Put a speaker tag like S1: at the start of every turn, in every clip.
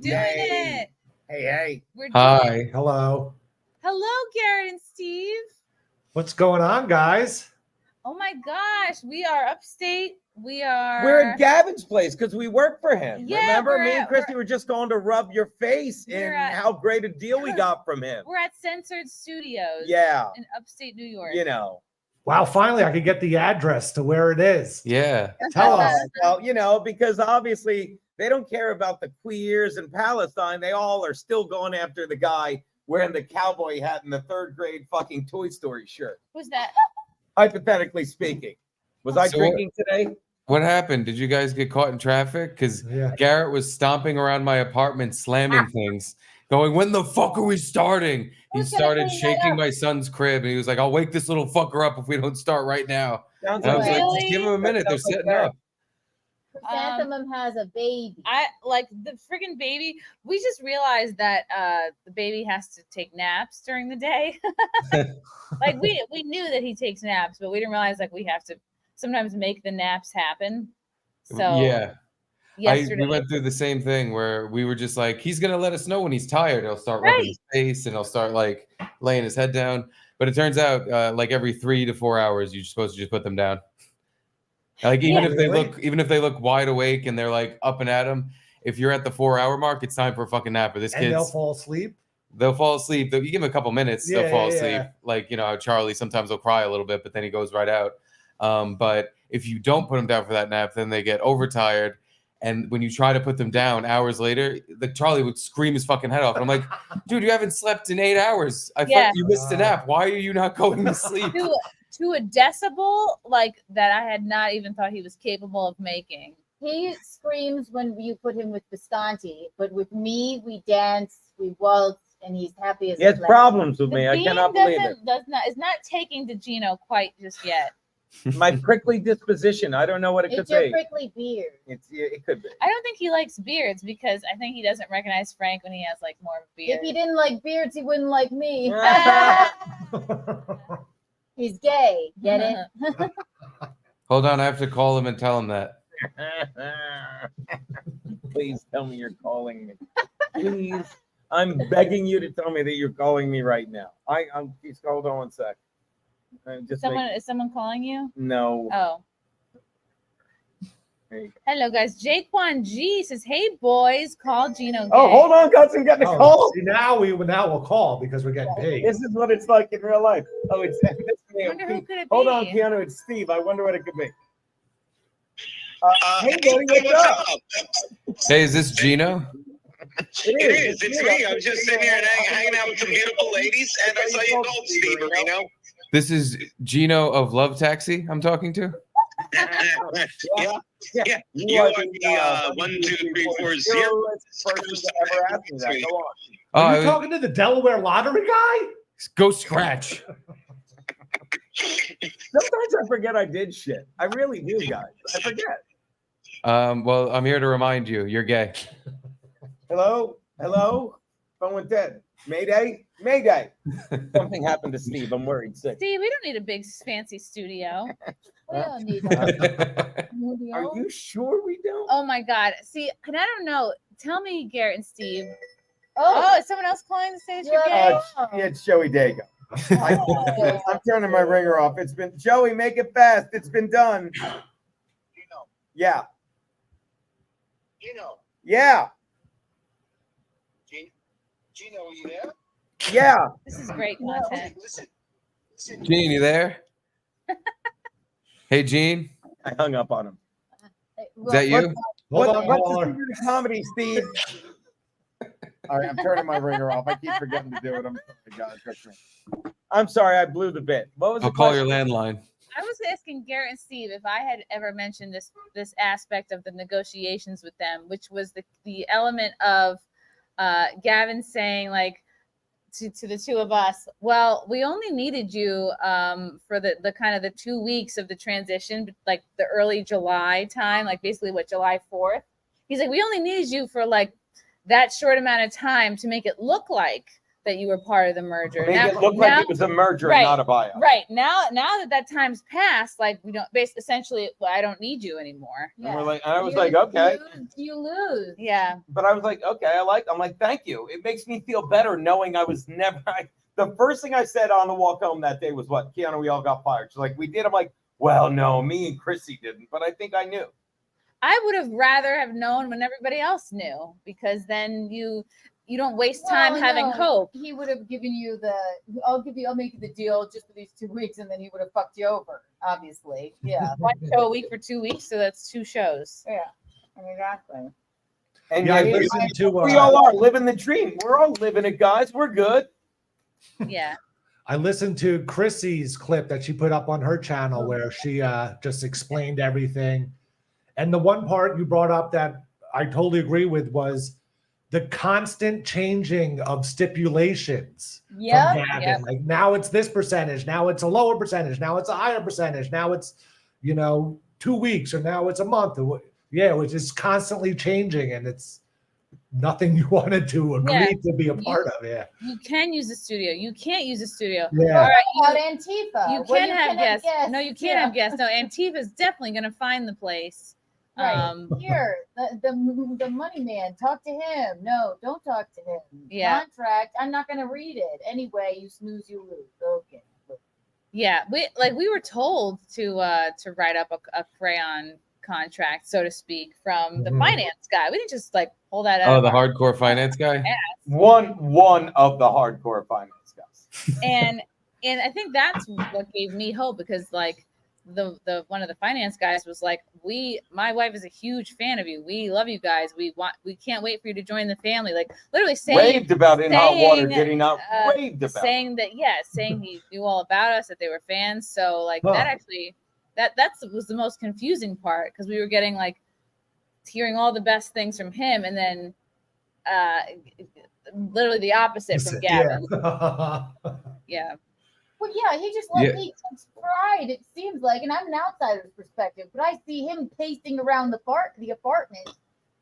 S1: doing it.
S2: Hey.
S3: Hi.
S4: Hello.
S1: Hello, Garrett and Steve.
S4: What's going on, guys?
S1: Oh my gosh, we are upstate.
S2: We're at Gavin's place because we work for him.
S1: Yeah,
S2: Remember, me and Chrissy were just going to rub your face in how great a deal we got from him.
S1: We're at Censored Studios.
S2: Yeah.
S1: In upstate New York.
S2: You know.
S4: Wow, finally I could get the address to where it is.
S3: Yeah.
S4: Tell us.
S2: Well, you know, because obviously they don't care about the queers in Palestine. They all are still going after the guy wearing the cowboy hat and the third grade fucking Toy Story shirt.
S1: Who's that?
S2: Hypothetically speaking. Was I drinking today?
S3: What happened? Did you guys get caught in traffic? Because Garrett was stomping around my apartment, slamming things, going, when the fuck are we starting? He started shaking my son's crib, and he was like, I'll wake this little fucker up if we don't start right now. And I was like, just give him a minute. They're setting up.
S5: Chrysanthemum has a baby.
S1: I like the freaking baby. We just realized that the baby has to take naps during the day. Like we knew that he takes naps, but we didn't realize like we have to sometimes make the naps happen. So
S3: yeah.
S1: Yesterday,
S3: we went through the same thing where we were just like, he's gonna let us know when he's tired. He'll start rubbing his face and he'll start like laying his head down. But it turns out like every 3 to 4 hours, you're supposed to just put them down. Like even if they look wide awake and they're like up and at him, if you're at the 4 hour mark, it's time for a fucking nap. Or this kid,
S4: they'll fall asleep.
S3: They'll fall asleep. You give them a couple minutes, they'll fall asleep. Like you know how Charlie sometimes will cry a little bit, but then he goes right out. But if you don't put them down for that nap, then they get overtired. And when you try to put them down hours later, the Charlie would scream his fucking head off. And I'm like, dude, you haven't slept in 8 hours. I thought you missed a nap. Why are you not going to sleep?
S1: To a decibel like that I had not even thought he was capable of making.
S5: He screams when you put him with Bisconte, but with me, we dance, we waltz, and he's happy as
S2: he has problems with me. I cannot believe it.
S1: Is not taking to Geno quite just yet.
S2: My prickly disposition. I don't know what it could be.
S5: It's your prickly beard.
S2: It could be.
S1: I don't think he likes beards because I think he doesn't recognize Frank when he has like more of a beard.
S5: If he didn't like beards, he wouldn't like me. He's gay. Get it?
S3: Hold on, I have to call him and tell him that.
S2: Please tell me you're calling me. Please. I'm begging you to tell me that you're calling me right now. Please hold on one sec.
S1: Is someone calling you?
S2: No.
S1: Oh. Hello, guys. Jaquan G says, "Hey, boys, call Geno." Gay.
S2: Oh, hold on, guys. I'm getting a call.
S4: See, now we'll call because we're getting paid.
S2: This is what it's like in real life. Oh, it's
S1: I wonder who could it be?
S2: Hold on, Keanu. It's Steve. I wonder what it could be. Hey, buddy, what's up?
S3: Hey, is this Geno?
S6: It is. It's me. I'm just sitting here and hanging out with some beautiful ladies, and I saw you called Steve, you know.
S3: This is Geno of Love Taxi I'm talking to?
S6: Yeah. You are the 1, 2, 3, 4, 0.
S4: Are you talking to the Delaware lottery guy?
S3: Go scratch.
S2: Sometimes I forget I did shit. I really do, guys. I forget.
S3: Well, I'm here to remind you, you're gay.
S2: Hello? Phone went dead. Mayday? Something happened to Steve. I'm worried sick.
S1: Steve, we don't need a big fancy studio.
S5: We don't need that.
S2: Are you sure we don't?
S1: Oh my God. See, and I don't know. Tell me, Garrett and Steve.
S5: Oh,
S1: is someone else calling to say that you're gay?
S2: It's Joey Dago. I'm turning my ringer off. It's been Joey, make it fast. It's been done. Yeah. Yeah.
S6: Geno, are you there?
S2: Yeah.
S1: This is great content.
S6: Listen.
S3: Gene, you there? Hey, Gene.
S2: I hung up on him.
S3: Is that you?
S2: What's the secret of comedy, Steve? All right, I'm turning my ringer off. I keep forgetting to do it. I'm sorry, I blew the bit. What was
S3: I'll call your landline.
S1: I was asking Garrett and Steve if I had ever mentioned this aspect of the negotiations with them, which was the element of Gavin saying like to the two of us, well, we only needed you for the kind of the 2 weeks of the transition, like the early July time, like basically July 4th. He's like, we only needed you for like that short amount of time to make it look like that you were part of the merger.
S2: Made it look like it was a merger and not a buyout.
S1: Right. Now that time's passed, like we don't essentially, well, I don't need you anymore.
S2: And we're like, and I was like, okay.
S5: You lose.
S1: Yeah.
S2: But I was like, okay, I'm like, thank you. It makes me feel better knowing I was never. The first thing I said on the walk home that day was, what, Keanu, we all got fired. She's like, we did. I'm like, well, no, me and Chrissie didn't, but I think I knew.
S1: I would have rather have known when everybody else knew, because then you don't waste time having hope.
S5: He would have given you I'll make you the deal just for these 2 weeks, and then he would have fucked you over, obviously. Yeah.
S1: One show a week for 2 weeks, so that's 2 shows.
S5: Yeah, exactly.
S2: And
S4: Yeah,
S2: we all are living the dream. We're all living it, guys. We're good.
S1: Yeah.
S4: I listened to Chrissie's clip that she put up on her channel where she just explained everything. And the one part you brought up that I totally agree with was the constant changing of stipulations.
S5: Yeah.
S1: Yep.
S4: Like now it's this percentage, now it's a lower percentage, now it's a higher percentage, now it's 2 weeks, or now it's a month. Yeah, which is constantly changing, and it's nothing you wanted to agree to be a part of. Yeah.
S1: You can use the studio. You can't use the studio.
S4: Yeah.
S1: All right,
S5: About Antifa.
S1: you can have guests. No, you can't have guests. No, Antifa's definitely going to find the place.
S5: Right. Here, the money man, talk to him. No, don't talk to him.
S1: Yeah.
S5: Contract, I'm not going to read it. Anyway, you snooze, you lose. Okay.
S1: Yeah, we were told to write up a crayon contract, so to speak, from the finance guy. We didn't just pull that out.
S3: Oh, the hardcore finance guy.
S2: One of the hardcore finance guys.
S1: And I think that's what gave me hope, because the one of the finance guys was like, my wife is a huge fan of you. We love you guys. We can't wait for you to join the family. Literally saying,
S2: raved about In Hot Water, did he not? Raved about
S1: saying that, saying he knew all about us, that they were fans. So that actually, that was the most confusing part, because we were getting hearing all the best things from him, and then literally the opposite from Gavin. Yeah.
S5: Well, yeah, he just he takes pride, it seems like, and I'm an outsider's perspective, but I see him pacing around the apartment,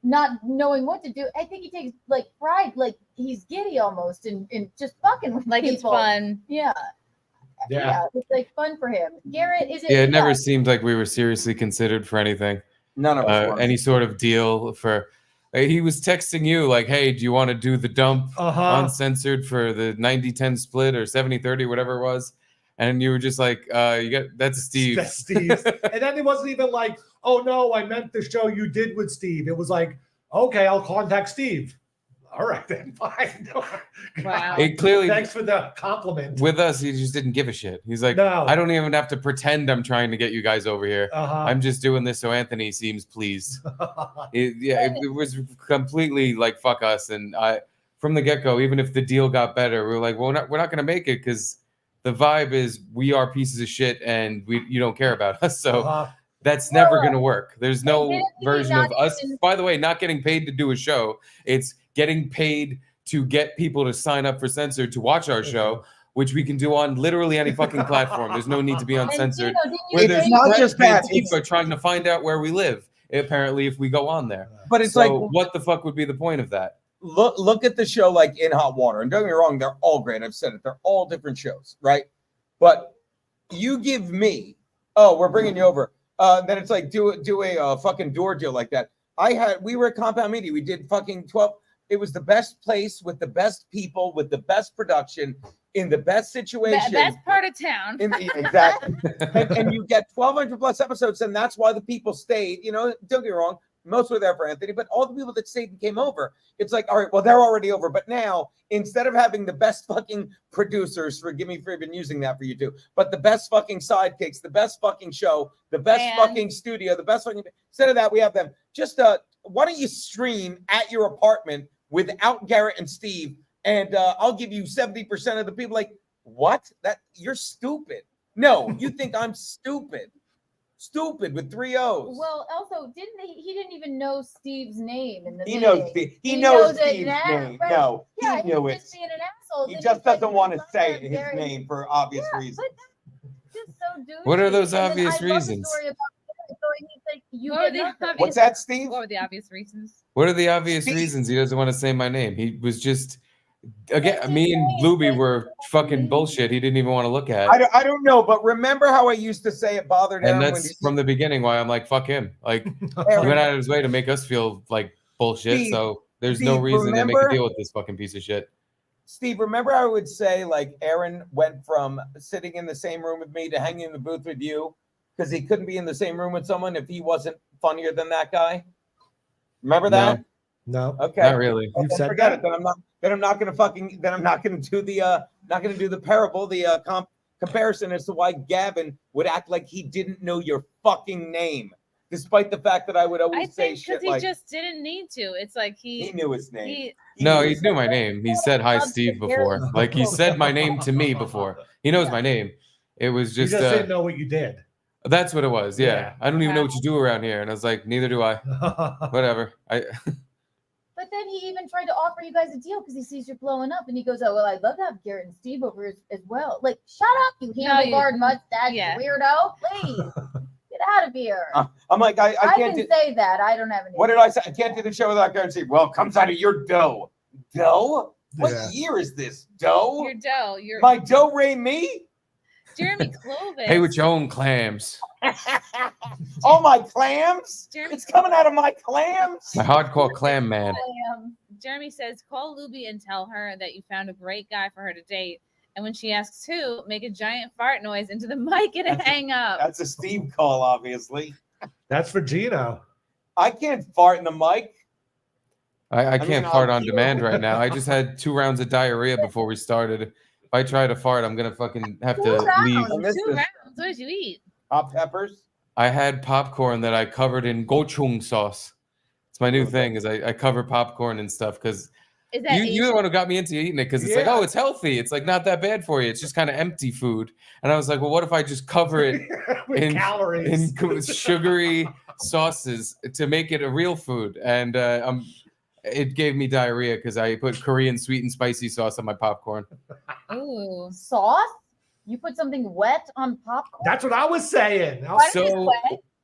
S5: not knowing what to do. I think he takes pride, he's giddy almost, and just fucking with people.
S1: It's fun.
S5: Yeah. Yeah, it's fun for him. Garrett, is it?
S3: Yeah, it never seemed like we were seriously considered for anything.
S2: None of us
S3: any sort of deal for. He was texting you hey, do you want to do the dump uncensored for the 90-10 split or 70-30, whatever it was? And you were just that's Steve.
S4: That's Steve. And then it wasn't even oh no, I meant the show you did with Steve. It was okay, I'll contact Steve. All right then, fine.
S1: Wow.
S3: It clearly,
S4: thanks for the compliment.
S3: With us, he just didn't give a shit. He's like,
S4: no.
S3: I don't even have to pretend I'm trying to get you guys over here. I'm just doing this so Anthony seems pleased. It was completely fuck us. And from the get-go, even if the deal got better, we were like, well, we're not going to make it, because the vibe is we are pieces of shit and you don't care about us. So that's never going to work. There's no version of us, by the way, not getting paid to do a show. It's getting paid to get people to sign up for Censored to watch our show, which we can do on literally any fucking platform. There's no need to be on Censored.
S2: It's not just that.
S3: People are trying to find out where we live, apparently, if we go on there.
S2: But it's
S3: what the fuck would be the point of that?
S2: Look at the show In Hot Water. And don't get me wrong, they're all great. I've said it. They're all different shows, right? But you give me, we're bringing you over. Then it's do a fucking door deal like that. We were at Compound Media. We did fucking 12. It was the best place with the best people, with the best production, in the best situation.
S1: Best part of town.
S2: Exactly. and you get 1,200 plus episodes, and that's why the people stayed. Don't get me wrong. Most were there for Anthony, but all the people that stayed and came over, it's all right, well, they're already over. But now, instead of having the best fucking producers, forgive me for even using that for you too, but the best fucking sidekicks, the best fucking show, the best fucking studio, the best fucking, instead of that, we have them. Just, why don't you stream at your apartment without Garrett and Steve, and I'll give you 70% of the people what? You're stupid. No, you think I'm stupid. Stupid with 3 O's.
S5: Well, also, he didn't even know Steve's name in the
S2: He knows Steve. He knows Steve's name.
S5: Right.
S2: No,
S5: yeah,
S2: he knew it.
S5: Just being an asshole.
S2: He just doesn't want to say his name for obvious reasons.
S5: Just so douchey.
S3: What are those obvious reasons?
S2: What's that, Steve?
S1: What were the obvious reasons?
S3: What are the obvious reasons he doesn't want to say my name? He was just Again, me and Blueby were fucking bullshit. He didn't even want to look at.
S2: I don't know, but remember how I used to say it bothered
S3: And
S2: Aaron
S3: that's from the beginning why I'm like, fuck him. Like, he
S2: Aaron,
S3: went out of his way to make us feel like bullshit.
S2: Steve,
S3: So there's no reason to make a deal with this fucking piece of shit.
S2: Steve, remember I would say like Aaron went from sitting in the same room with me to hanging in the booth with you because he couldn't be in the same room with someone if he wasn't funnier than that guy. Remember that?
S4: No.
S2: Okay.
S3: Not really.
S4: You've said
S2: forget
S4: that?
S2: it. Then I'm not gonna do the parable, the comparison as to why Gavin would act like he didn't know your fucking name, despite the fact that I would always say shit
S1: because he
S2: like
S1: just didn't need to. It's like
S2: he knew his name.
S1: He
S3: knew my name. He said hi, Steve, before. Like, he said my name to me before. He knows my name. It was
S4: You
S3: just
S4: just didn't know what you did.
S3: that's what it was. Yeah.
S4: Yeah.
S3: I don't even know what you do around here. And I was like, neither do I. Whatever.
S5: But then he even tried to offer you guys a deal because he sees you're blowing up, and he goes, "Oh well, I'd love to have Garrett and Steve over as well." Like, shut up, you handlebar mustache weirdo! Please get out of here.
S2: I'm like, I can't
S5: say that. I don't have any.
S2: What did I say? I can't do the show without Garrett and Steve. Well, it comes out of your dough. Dough? What
S4: Yeah.
S2: year is this? Dough?
S1: Your dough.
S2: My dough ray me?
S1: Jeremy Clovis.
S3: Hey, with your own clams.
S2: Oh, my clams?
S1: Jeremy,
S2: It's coming out of my clams?
S3: My hardcore clam man.
S1: Jeremy says, call Luby and tell her that you found a great guy for her to date. And when she asks who, make a giant fart noise into the mic and hang up.
S2: That's a Steve call, obviously.
S4: That's for Gino.
S2: I can't fart in the mic.
S3: I can't fart on demand right now. I just had 2 rounds of diarrhea before we started. If I try to fart, I'm gonna fucking have to leave.
S1: 2 rounds. What did you eat?
S2: Hot peppers?
S3: I had popcorn that I covered in gochujang sauce. It's my new thing is I cover popcorn and stuff because you're the one who got me into eating it because it's like, oh, it's healthy. It's like not that bad for you. It's just kind of empty food. And I was like, well, what if I just cover it
S4: With calories.
S3: in sugary sauces to make it a real food? And it gave me diarrhea because I put Korean sweet and spicy sauce on my popcorn.
S1: Ooh.
S5: Sauce? You put something wet on popcorn?
S4: That's what I was saying.
S3: So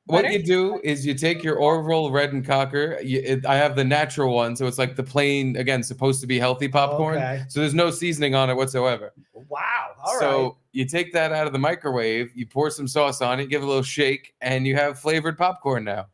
S3: what you do is you take your Orville Red and Cocker. I have the natural one, so it's like the plain, again, supposed to be healthy popcorn.
S4: Okay.
S3: So there's no seasoning on it whatsoever.
S4: Wow. All
S3: so
S4: right.
S3: you take that out of the microwave, you pour some sauce on it, give it a little shake, and you have flavored popcorn now.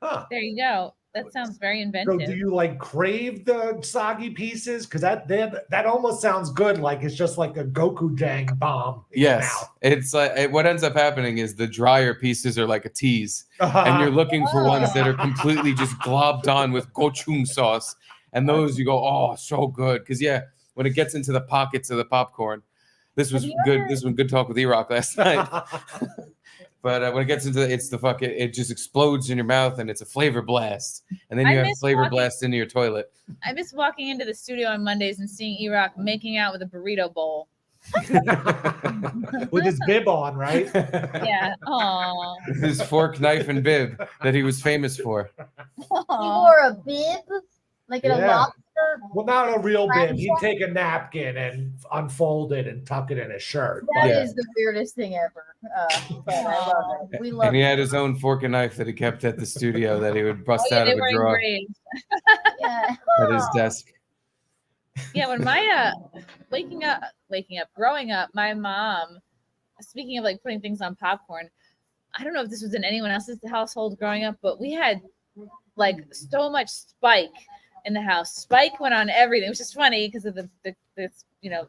S4: Huh.
S1: There you go. That sounds very
S4: So
S1: inventive.
S4: do you like crave the soggy pieces? Because that almost sounds good. Like it's just like a Gochujang bomb. in your
S3: Yes,
S4: mouth.
S3: it's like what ends up happening is the drier pieces are like a tease, and you're looking for ones that are completely just globbed on with gochujang sauce, and those you go, oh, so good. Because when it gets into the pockets of the popcorn, this was good. This was good talk with E-Rock last night. But when it gets into it just explodes in your mouth and it's a flavor blast. And then you have flavor blast into your toilet.
S1: I miss walking into the studio on Mondays and seeing E-Rock making out with a burrito bowl.
S4: With his bib on, right?
S1: Yeah. Aww.
S3: His fork, knife, and bib that he was famous for.
S5: He wore a bib? Like in a lobster?
S4: Well, not a real bib. He'd take a napkin and unfold it and tuck it in his shirt.
S5: That is the weirdest thing ever. But I love it. We love
S3: And he had his own fork and knife that he kept at the studio that he would bust out
S1: they
S3: of
S1: were
S3: a drawer
S1: engraved.
S3: at his desk.
S1: Yeah, when my growing up, my mom, speaking of like putting things on popcorn, I don't know if this was in anyone else's household growing up, but we had like so much Spike in the house. Spike went on everything, which is funny because of the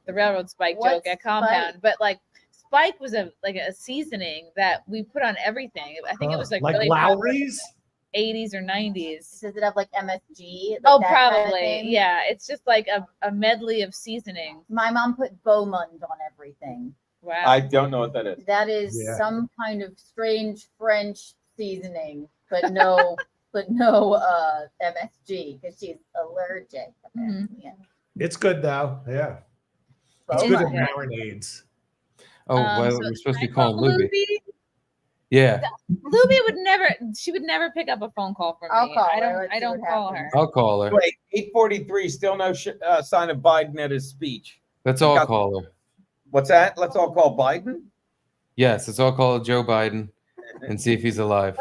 S1: railroad Spike joke at Compound. But like Spike was a seasoning that we put on everything. I think it was like really
S4: Lowry's
S1: 80s or 90s.
S5: Does it have like MSG? Like
S1: Oh,
S5: that
S1: probably.
S5: kind of thing?
S1: Yeah, it's just like a medley of seasoning.
S5: My mom put Beaumont on everything.
S1: Wow.
S2: I don't know what that is.
S5: That is some kind of strange French seasoning, but no MSG because she's allergic.
S1: Mhm.
S5: Yeah.
S4: It's good though. Yeah. It's good in marinades.
S3: Oh, well,
S1: so
S3: we're supposed to be
S1: can I call
S3: calling Luby.
S1: Luby?
S3: Yeah,
S1: Luby would never pick up a phone call from
S5: I'll
S1: me.
S5: call
S1: I
S5: her.
S1: don't, I don't call her.
S3: I'll call her.
S2: Wait, 8:43, still no sign of Biden at his speech.
S3: Let's all call her.
S2: What's that? Let's all call Biden?
S3: Yes, let's all call Joe Biden and see if he's alive.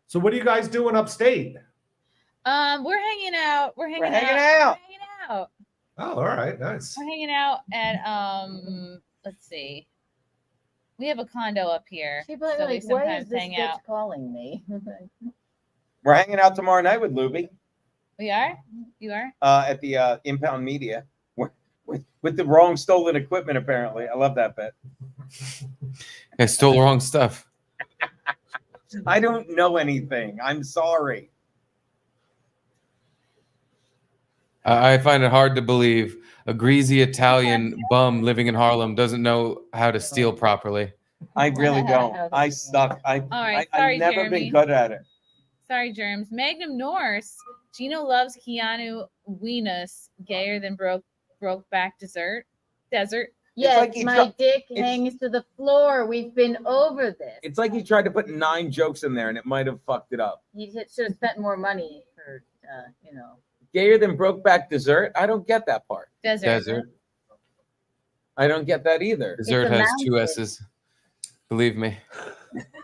S4: So what are you guys doing upstate?
S1: We're hanging out. We're hanging
S2: hanging
S1: out.
S2: out.
S1: We're hanging out.
S4: Oh, all right, nice.
S1: We're hanging out at let's see. We have a condo up here.
S5: She'd be like,
S1: so we
S5: why is
S1: sometimes
S5: this
S1: hang
S5: bitch
S1: out.
S5: calling me?
S2: We're hanging out tomorrow night with Luby
S1: We are? You are?
S2: at the Impound Media with the wrong stolen equipment, apparently. I love that bit.
S3: I stole the wrong stuff.
S2: I don't know anything. I'm sorry.
S3: I find it hard to believe a greasy Italian bum living in Harlem doesn't know how to steal properly.
S2: I really don't. I suck.
S1: right,
S2: I've
S1: sorry,
S2: never
S1: Jeremy.
S2: been good at it.
S1: Sorry, germs. Magnum Norse. Gino loves Keanu Weenus gayer than Brokeback Desert.
S5: Yes,
S2: like he
S5: my dick
S2: it's-
S5: hangs to the floor. We've been over this.
S2: It's like he tried to put 9 jokes in there and it might have fucked it up.
S5: He should have spent more money for,
S2: Gayer than Brokeback Dessert? I don't get that part.
S1: Desert.
S2: I don't get that either.
S3: Dessert
S5: a
S3: has 2
S5: mountain.
S3: S's. Believe me.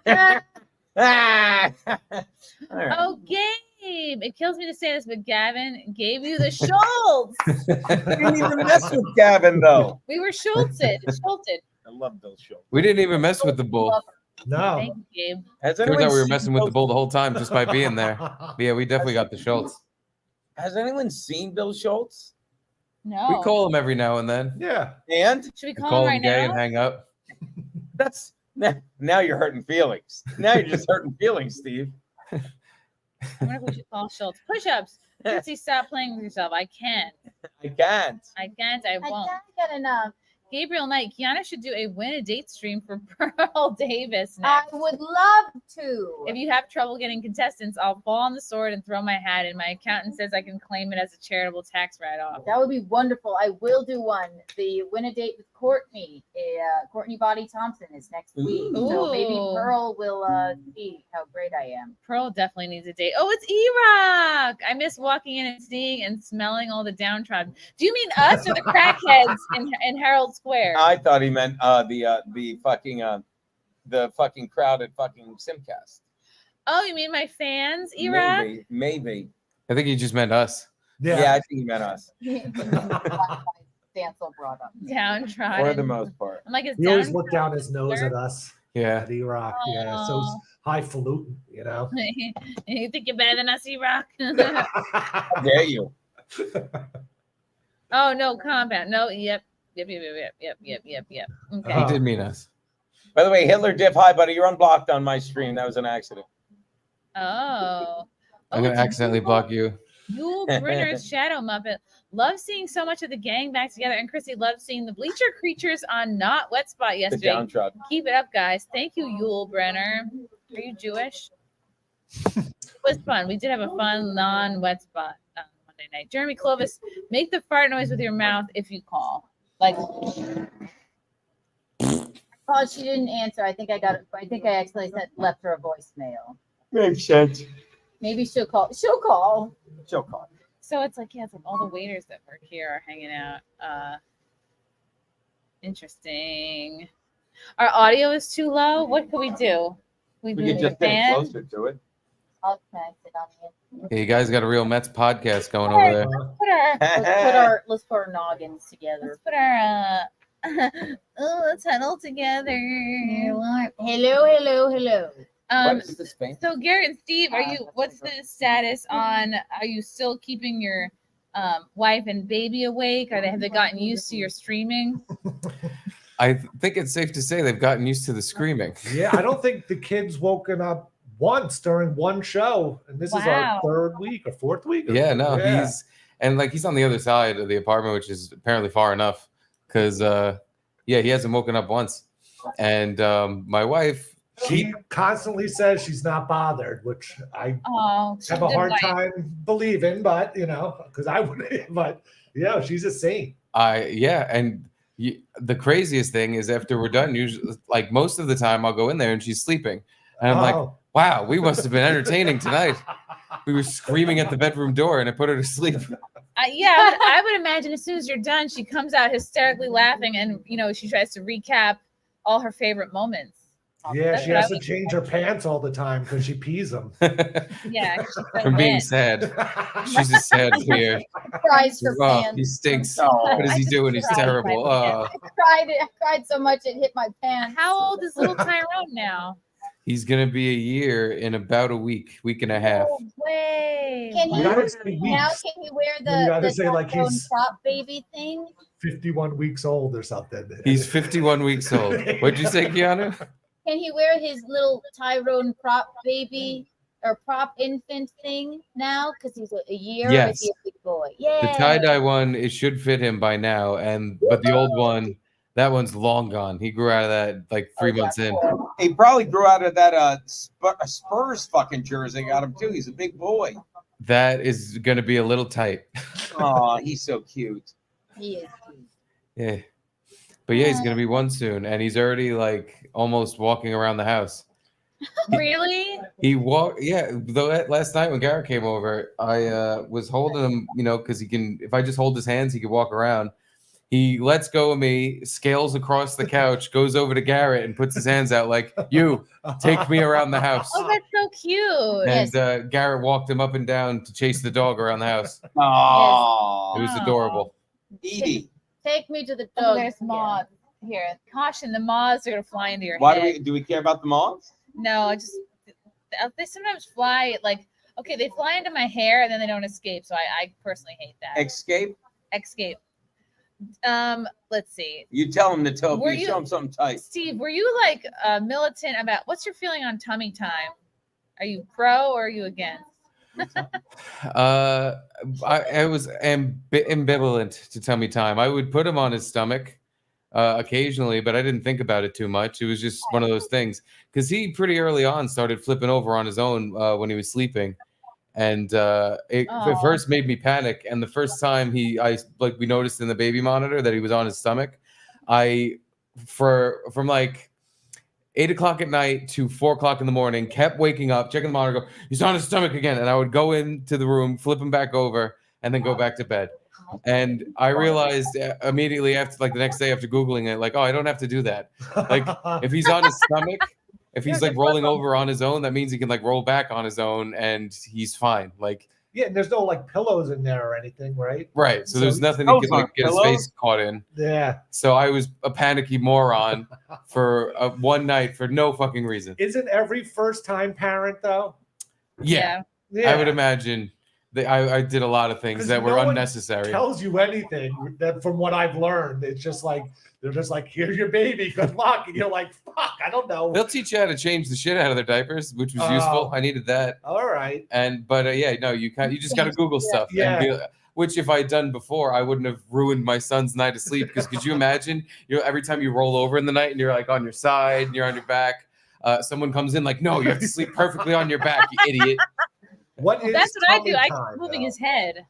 S2: Ah! All right.
S1: Oh, Gabe. It kills me to say this, but Gavin gave you the Schultz.
S2: I didn't even mess with Gavin, though.
S1: We were Schultzed.
S2: I love Bill Schultz.
S3: We didn't even mess with the bull.
S4: No.
S1: Thank you, Gabe.
S2: Has
S3: Turns
S2: anyone
S3: out we were
S2: seen
S3: messing with the
S2: Bill-
S3: bull the whole time just by being there. But yeah, we definitely got the Schultz.
S2: Has anyone seen Bill Schultz?
S1: No.
S3: We call him every now and then.
S4: Yeah.
S2: And
S1: Should we
S3: We
S1: call
S3: call
S1: him
S3: him
S1: right
S3: gay
S1: now?
S3: and hang up.
S2: that's now you're hurting feelings. Now you're just hurting feelings, Steve.
S1: I wonder if we should call Schultz. Push-ups. Chrissy, stop playing with yourself. I can't.
S2: I can't.
S1: I can't. I
S5: I
S1: won't.
S5: can't get enough.
S1: Gabriel Knight. Kiana should do a win a date stream for Pearl Davis
S5: I
S1: next.
S5: would love to.
S1: If you have trouble getting contestants, I'll fall on the sword and throw my hat in. My accountant says I can claim it as a charitable tax write-off.
S5: That would be wonderful. I will do one. The win a date with Courtney. Courtney Body Thompson is next week. So maybe
S1: Ooh.
S5: Pearl will see how great I am.
S1: Pearl definitely needs a date. Oh, it's E-Rock. I miss walking in and seeing and smelling all the downtrodden. Do you mean us or the crackheads in Herald Square?
S2: I thought he meant the fucking crowded fucking Simcast.
S1: Oh, you mean my fans, E-Rock?
S2: Maybe.
S3: I think he just meant us.
S2: Yeah,
S4: Yeah.
S2: I think he meant us
S5: Stancil brought up.
S1: Downtrodden.
S2: for the most part.
S1: I'm like, it's
S4: He always
S1: downtrodden.
S4: looked down his nose at us
S3: Yeah.
S4: at E-Rock. Yeah. So it's highfalutin, you know.
S1: You think you're better than us, E-Rock?
S2: How dare you?
S1: Oh, no, compound. No, yep. Okay.
S3: He did mean us.
S2: By the way, Hitler diff, hi buddy, you're unblocked on my stream. That was an accident.
S1: Oh.
S3: I'm going to
S1: it's
S3: accidentally block you.
S1: Yule Brenner's Shadow Muppet. Love seeing so much of the gang back together. And Chrissy loved seeing the bleacher creatures on Not Wet Spot
S2: The
S1: yesterday.
S2: downtrodden.
S1: Keep it up, guys. Thank you, Yule Brenner. Are you Jewish? It was fun. We did have a fun non-wet spot Monday night. Jeremy Clovis, make the fart noise with your mouth if you call. Like,
S5: Oh, she didn't answer. I think I actually left her a voicemail.
S2: Makes sense.
S5: Maybe she'll call. She'll call.
S2: She'll call.
S1: so it's like, yeah, it's like all the waiters that work here are hanging out. Interesting. Our audio is too low. What can we do?
S2: We
S1: move
S2: could
S1: the
S2: just get
S1: fan?
S2: closer to it.
S5: I'll connect it on you.
S3: Hey, you guys got a real Mets podcast going over there.
S5: Let's put our noggins together.
S1: Let's put our let's huddle together.
S5: Hello.
S2: What is this thing?
S1: So Garrett and Steve, what's the status on, are you still keeping your wife and baby awake? Have they gotten used to your streaming?
S3: I think it's safe to say they've gotten used to the screaming.
S4: Yeah, I don't think the kid's woken up once during one show, and this is
S1: Wow.
S4: our third week or fourth week.
S3: Yeah, no, he's on the other side of the apartment, which is apparently far enough because he hasn't woken up once. And my wife,
S4: She constantly says she's not bothered, which I
S1: Oh, she's
S4: have a
S1: good
S4: hard
S1: wife.
S4: time believing, but because I wouldn't. But yeah, she's a saint.
S3: the craziest thing is after we're done, usually like most of the time I'll go in there and she's sleeping. And I'm like,
S4: Oh.
S3: wow, we must have been entertaining tonight. We were screaming at the bedroom door and it put her to sleep.
S1: I would imagine as soon as you're done, she comes out hysterically laughing and, she tries to recap all her favorite moments.
S4: Yeah,
S1: That's
S4: she
S1: what I
S4: has to
S1: was-
S4: change her pants all the time because she pees them.
S1: Yeah, 'cause she's so
S3: From being
S1: wet.
S3: sad. She's a sad clear.
S5: Cries for
S3: Oh,
S5: pants.
S3: he stinks.
S2: Oh.
S3: What is
S1: I
S3: he
S1: just
S3: doing? He's
S1: cried
S3: terrible.
S1: my pants.
S5: I cried so much it hit my pants.
S1: How old is little Tyrone now?
S3: He's gonna be a year in about a week and a half.
S1: No way.
S5: Can
S4: You
S5: he
S4: gotta say
S5: now?
S4: weeks.
S5: Can he wear
S4: You
S5: the
S4: gotta say, like,
S5: Tyrone
S4: he's-
S5: prop baby thing?
S4: 51 weeks old or something.
S3: He's 51 weeks old. What'd you say, Keanu?
S5: Can he wear his little Tyrone prop baby or prop infant thing now? Because he's a year. Or
S3: Yes.
S5: is he a big boy? Yeah.
S3: The tie-dye one, it should fit him by now, but the old one, that one's long gone. He grew out of that like 3 months in.
S2: He probably grew out of that Spurs fucking jersey. Got him too. He's a big boy.
S3: That is gonna be a little tight.
S2: Oh, he's so cute.
S5: He is.
S3: Yeah. But yeah, he's gonna be one soon, and he's already like almost walking around the house.
S1: Really?
S3: He walked, yeah. Though last night when Garrett came over, I was holding him, because he can. If I just hold his hands, he can walk around. He lets go of me, scales across the couch, goes over to Garrett, and puts his hands out like, "You take me around the house."
S1: Oh, that's so cute.
S3: And Garrett walked him up and down to chase the dog around the house.
S2: Oh,
S3: It was
S1: Wow.
S3: adorable.
S2: Edie.
S5: Take me to the
S1: Oh,
S5: dog.
S1: there's moths. Here, caution, the moths are gonna fly into your
S2: Why
S1: head.
S2: do we care about the moths?
S1: No, I just they sometimes fly like okay, they fly into my hair and then they don't escape. So I personally hate that.
S2: Escape.
S1: Escape. Let's see.
S2: You tell him to Toby.
S1: Were
S2: You
S1: you-
S2: show him something tight.
S1: Steve, were you like militant about what's your feeling on tummy time? Are you pro or are you against?
S3: I was ambivalent to tummy time. I would put him on his stomach occasionally, but I didn't think about it too much. It was just one of those things because he pretty early on started flipping over on his own when he was sleeping, and it
S1: Aw.
S3: at first made me panic. And the first time we noticed in the baby monitor that he was on his stomach, from like 8 o'clock at night to 4 o'clock in the morning, kept waking up, checking the monitor, go, he's on his stomach again. And I would go into the room, flip him back over, and then go back to bed. And I realized immediately after, like the next day after Googling it, like, oh, I don't have to do that. Like, if he's on his stomach, if he's like rolling over on his own, that means he can like roll back on his own and he's fine. Like,
S4: Yeah, and there's no like pillows in there or anything, right?
S3: right. So there's
S4: So-
S3: nothing he can like get his
S2: Pillows?
S3: face caught in.
S4: Yeah.
S3: So I was a panicky moron for one night for no fucking reason.
S4: Isn't every first time parent though?
S3: Yeah.
S4: Yeah.
S3: I would imagine that I did a lot of things
S4: 'Cause
S3: that were
S4: no one
S3: unnecessary.
S4: tells you anything that from what I've learned. It's just like they're just like, here's your baby, good luck. And you're like, fuck, I don't know.
S3: They'll teach you how to change the shit out of their diapers, which was useful.
S4: Oh.
S3: I needed that.
S4: All right.
S3: But yeah, no, you just got to Google stuff.
S4: Yeah.
S3: Which if I had done before, I wouldn't have ruined my son's night of sleep. Because could you imagine? Every time you roll over in the night and you're like on your side and you're on your back, someone comes in like, no, you have to sleep perfectly on your back, you idiot.
S4: What is
S1: That's what I
S4: tummy
S1: do. I
S4: time,
S1: keep moving
S4: though?
S1: his head.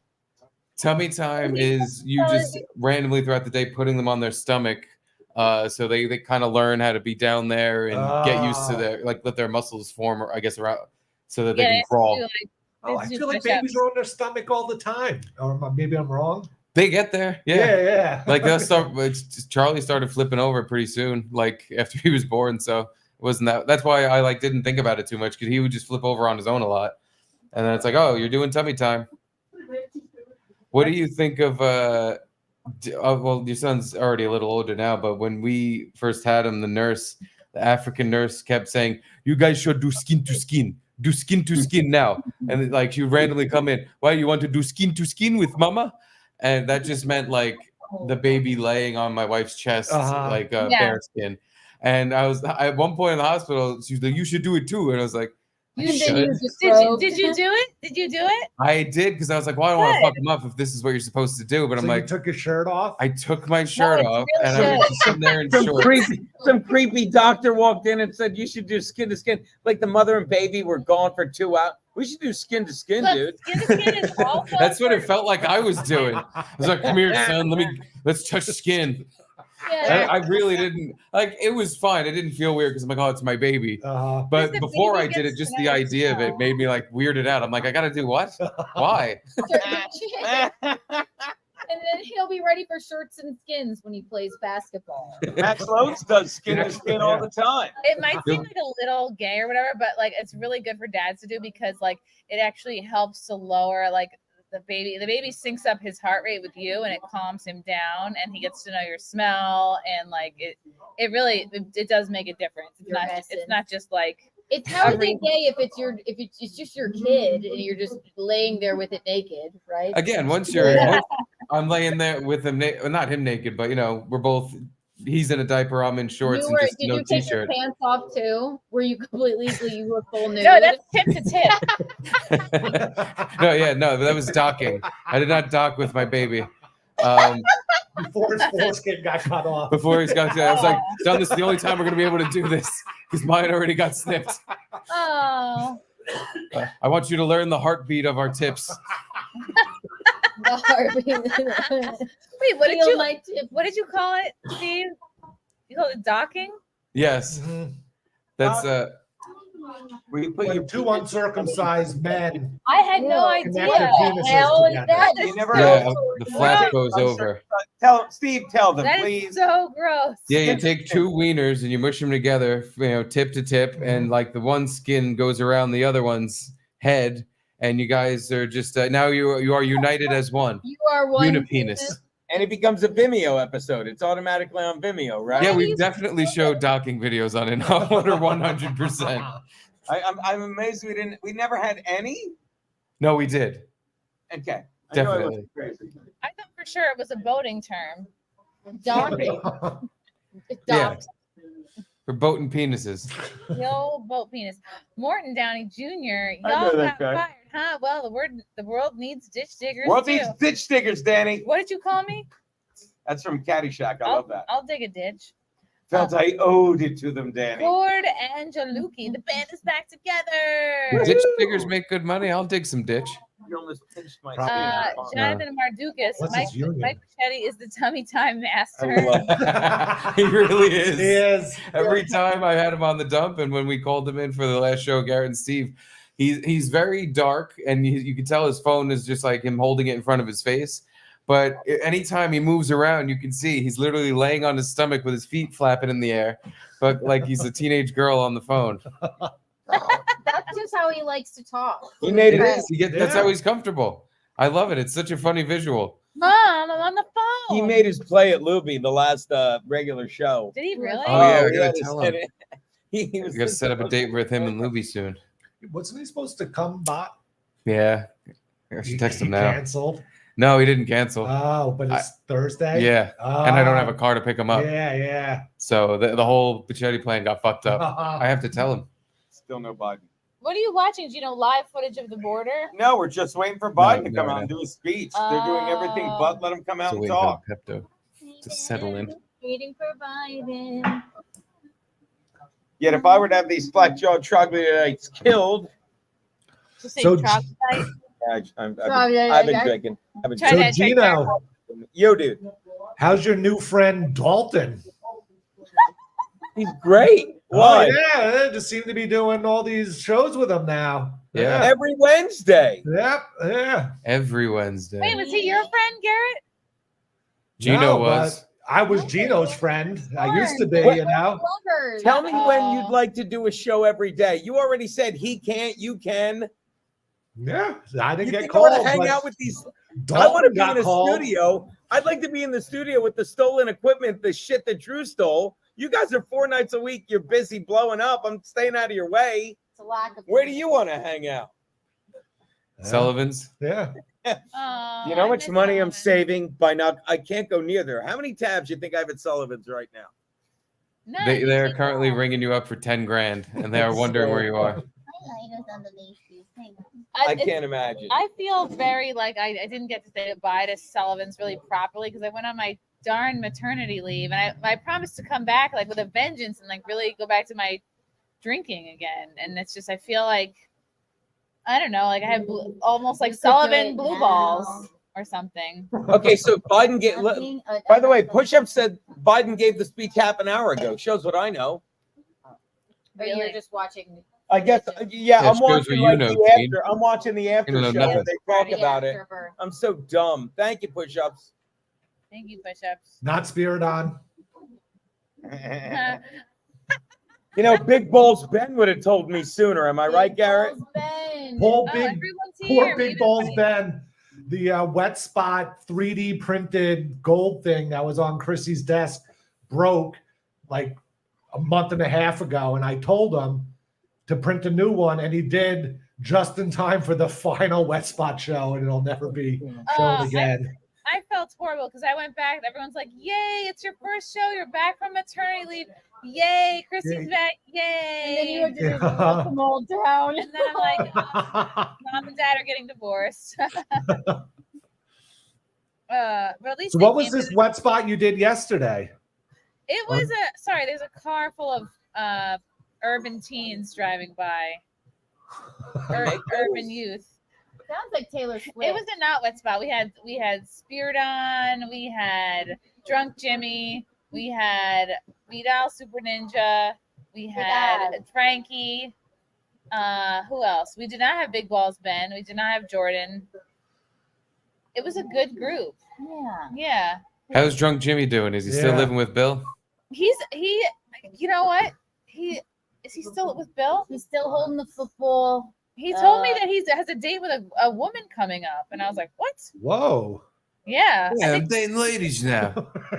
S3: Tummy time is you just randomly throughout the day putting them on their stomach. So they kind of learn how to be down there and get used to their let their muscles form, or I guess around so that they can
S1: it's
S3: crawl.
S1: do,
S4: Oh, I
S1: Let's do
S4: feel like
S1: push-ups.
S4: babies are on their stomach all the time. Or maybe I'm wrong.
S3: They get there, yeah.
S4: Yeah.
S3: Like they'll start. Charlie started flipping over pretty soon, like after he was born. So it wasn't that. That's why I didn't think about it too much because he would just flip over on his own a lot, and then it's like, oh, you're doing tummy time. What do you think of? Well, your son's already a little older now, but when we first had him, the African nurse, kept saying, "You guys should do skin to skin. Do skin to skin now." And like she would randomly come in, "Why you want to do skin to skin with mama?" And that just meant like the baby laying on my wife's chest, like
S1: Yeah.
S3: bare skin. And I was at one point in the hospital, she was like, "You should do it too." And I was like, I
S5: And then
S3: should.
S5: you just
S1: Did
S5: probed.
S1: you do it? Did you do it?
S3: I did because I was like, well, I don't want to
S1: Good.
S3: fuck him up if this is what you're supposed to do. But
S4: So
S3: I'm
S4: you
S3: like,
S4: took his shirt off.
S3: I took my shirt
S1: it's
S3: off
S1: real
S3: and I was
S1: shit.
S3: just sitting there in
S2: Some
S3: shorts.
S2: creepy doctor walked in and said you should do skin to skin. Like the mother and baby were gone for 2 hours. We should do skin to skin,
S1: Look,
S2: dude.
S1: skin to skin is also
S3: That's what it
S1: for-
S3: felt like I was doing. I was like, come here, son. Let's touch skin.
S1: Yeah.
S3: I really didn't like. It was fine. It didn't feel weird because I'm like, oh, it's my baby. But
S1: the
S3: before I
S1: baby
S3: did it,
S1: gets
S3: just the
S1: genetic
S3: idea of it
S1: stuff.
S3: made me like weirded out. I'm like, I gotta do what? Why?
S5: And then he'll be ready for shirts and skins when he plays basketball.
S2: Max Lowe's does skin to skin all the time.
S1: It might seem like a little gay or whatever, but like it's really good for dads to do because like it actually helps to lower like the baby syncs up his heart rate with you and it calms him down and he gets to know your smell and like it really does make a difference. It's not just like
S5: it's how is it gay if it's just your kid and you're just laying there with it naked, right?
S3: Again, once I'm laying there with him, not him naked, but we're both. He's in a diaper, I'm in shorts, and just no
S5: t-shirt. Did you take your pants off too? Were you completely you were full nude?
S1: No, that's tip to tip.
S3: No, that was docking. I did not dock with my baby.
S4: Before his foreskin got cut off.
S3: Before he's got, I was like, "Done. This is the only time we're going to be able to do this because mine already got snipped."
S1: Oh.
S3: I want you to learn the heartbeat of our tips.
S5: The heartbeat.
S1: Wait, what did you call it, Steve? You call it docking?
S3: Yes.
S4: Mm-hmm.
S3: That's
S2: Where you put
S4: When
S2: your
S4: two uncircumcised men.
S1: I had no idea.
S4: Connect their penises
S5: Hell is
S4: together.
S5: that?
S2: You never
S3: the flap goes over.
S2: Tell them,
S1: That
S2: please.
S1: is so gross.
S3: Yeah, you take two wieners and you mush them together, tip to tip, and like the one skin goes around the other one's head, and you guys are just now you are united as one.
S5: You are one
S3: Unipenis.
S2: And it becomes a Vimeo episode. It's automatically on Vimeo, right?
S3: Yeah, we've definitely showed docking videos on it. Not 100%.
S2: I'm amazed we never had any.
S3: No, we did.
S2: Okay.
S3: Definitely.
S1: I thought for sure it was a boating term.
S5: Docking.
S3: Yeah. For boating penises.
S1: Yo, boat penis. Morton Downey Jr.
S2: I know
S1: Y'all
S2: that
S1: got
S2: guy.
S1: fired, huh? Well, the world needs ditch diggers
S2: World
S1: too.
S2: needs ditch diggers, Danny.
S1: What did you call me?
S2: That's from Caddyshack. I love that.
S1: I'll dig a ditch.
S2: Felt I owed it to them, Danny.
S1: Cord and Jaluki. The band is back together.
S3: Ditch diggers make good money. I'll dig some ditch.
S2: You almost pinched my
S1: Jonathan Mardukas.
S4: What's
S1: Mike
S4: his union?
S1: Machete is the tummy time
S2: I
S1: master.
S2: love
S3: He really is.
S4: He is.
S3: Every time I had him on the dump, and when we called him in for the last show, Garrett and Steve, he's very dark, and you can tell his phone is just like him holding it in front of his face. But anytime he moves around, you can see he's literally laying on his stomach with his feet flapping in the air, but like he's a teenage girl on the phone.
S5: That's just how he likes to talk.
S2: He made
S3: It
S2: it.
S3: is. That's how he's comfortable. I love it. It's such a funny visual.
S1: Mom, I'm on the phone.
S2: He made his play at Luby, the last regular show.
S1: Did he really?
S3: Oh, yeah, I
S2: he
S3: gotta
S2: had to
S3: tell
S2: sit
S3: him.
S2: in. He
S3: We
S2: was
S3: got to set up a date with him and Luby soon.
S4: Wasn't he supposed to come by?
S3: Yeah. I should text him now.
S4: Canceled.
S3: No, he didn't cancel.
S4: Oh, but it's Thursday.
S3: Yeah. And I don't have a car to pick him up.
S4: Yeah.
S3: So the whole Bichetti plan got fucked up. I have to tell him.
S2: Still no Biden.
S1: What are you watching? Gino, live footage of the border?
S2: No, we're just waiting for Biden to
S3: No,
S2: come
S3: no,
S2: out
S3: no.
S2: and do his speech. They're doing everything but let him come out
S3: So
S2: and
S3: waiting
S2: talk.
S3: for Pepto to settle in.
S5: Waiting for Biden.
S2: Yet if I were to have these flat-jawed troglodytes killed,
S1: Just say
S4: So-
S1: troglodyte.
S2: I've been drinking. I've been
S1: Try
S4: So
S1: that, try
S4: Gino,
S2: Yo, dude,
S4: how's your new friend Dalton?
S2: he's great.
S4: Oh,
S2: Why?
S4: yeah, they just seem to be doing all these shows with him now.
S3: Yeah.
S2: Every Wednesday.
S4: Yep. Yeah.
S3: Every Wednesday.
S1: Wait, was he your friend, Garrett?
S3: Gino
S4: No,
S3: was.
S4: but I was Gino's friend. I used to be,
S2: What?
S4: you know.
S5: Lovers.
S2: Tell me when you'd like to do a show every day. You already said he can't. You can.
S4: Yeah, I didn't
S2: You
S4: get
S2: think I want
S4: called.
S2: to hang
S4: but
S2: out with these?
S4: Dalton
S2: I want to be
S4: got
S2: in a
S4: called.
S2: studio. I'd like to be in the studio with the stolen equipment, the shit that Drew stole. You guys are 4 nights a week. You're busy blowing up. I'm staying out of your way.
S5: It's a lack of.
S2: Where do you want to hang out?
S3: Sullivan's.
S4: Yeah.
S1: Oh,
S2: You know how
S1: I
S2: much
S1: miss
S2: money I'm
S1: Sullivan.
S2: saving by not? I can't go near there. How many tabs do you think I have at Sullivan's right now?
S1: None.
S3: They're currently ringing you up for 10 grand, and they are wondering where you are.
S2: I
S1: It's-
S2: can't imagine.
S1: I feel very like I didn't get to say goodbye to Sullivan's really properly because I went on my darn maternity leave and I promised to come back like with a vengeance and like really go back to my drinking again. And it's just I feel like I don't know, like I have almost like
S5: You could do
S1: Sullivan
S5: it
S1: blue
S5: now.
S1: balls or something.
S2: Okay, so Biden gave. By the way, Push Up said Biden gave the speech half an hour ago. Shows what I know.
S5: Or you're just watching.
S2: I guess, yeah,
S3: Yeah,
S2: I'm
S3: shows
S2: watching
S3: what you
S2: like
S3: know,
S2: the
S3: Gene.
S2: after. I'm watching the after
S3: You know
S2: show
S3: nothing.
S2: where they talk
S5: Yeah,
S2: about it.
S5: sure.
S2: I'm so dumb. Thank you, Push Ups.
S1: Thank you, push-ups.
S4: Not Spiridon.
S2: You know, Big Balls Ben would have told me sooner. Am I right, Garrett?
S4: Poor
S1: Everyone's here.
S4: Big Balls Ben. The wet spot 3D printed gold thing that was on Chrissy's desk broke like a month and a half ago, and I told him to print a new one, and he did just in time for the final wet spot show, and it'll never be shown again.
S1: I felt horrible because I went back. Everyone's like, "Yay! It's your first show. You're back from maternity leave. Yay! Chrissy's back. Yay!"
S5: And then you had to just walk them all down.
S1: And then I'm like, "Mom and Dad are getting divorced." But at least
S4: So what was this wet spot you did yesterday?
S1: It was there's a car full of urban teens driving by. Urban youth.
S5: Sounds like Taylor Swift.
S1: It was a not wet spot. We had Spiridon, we had Drunk Jimmy, we had Vidal Super Ninja, we had Frankie. Who else? We did not have Big Balls Ben. We did not have Jordan. It was a good group. Yeah.
S3: How's Drunk Jimmy doing? Is he still living with Bill?
S1: He. You know what? Is he still with Bill?
S5: He's still holding the football.
S1: He told me that he has a date with a woman coming up, and I was like, "What?"
S4: Whoa.
S1: Yeah.
S3: I'm dating ladies now.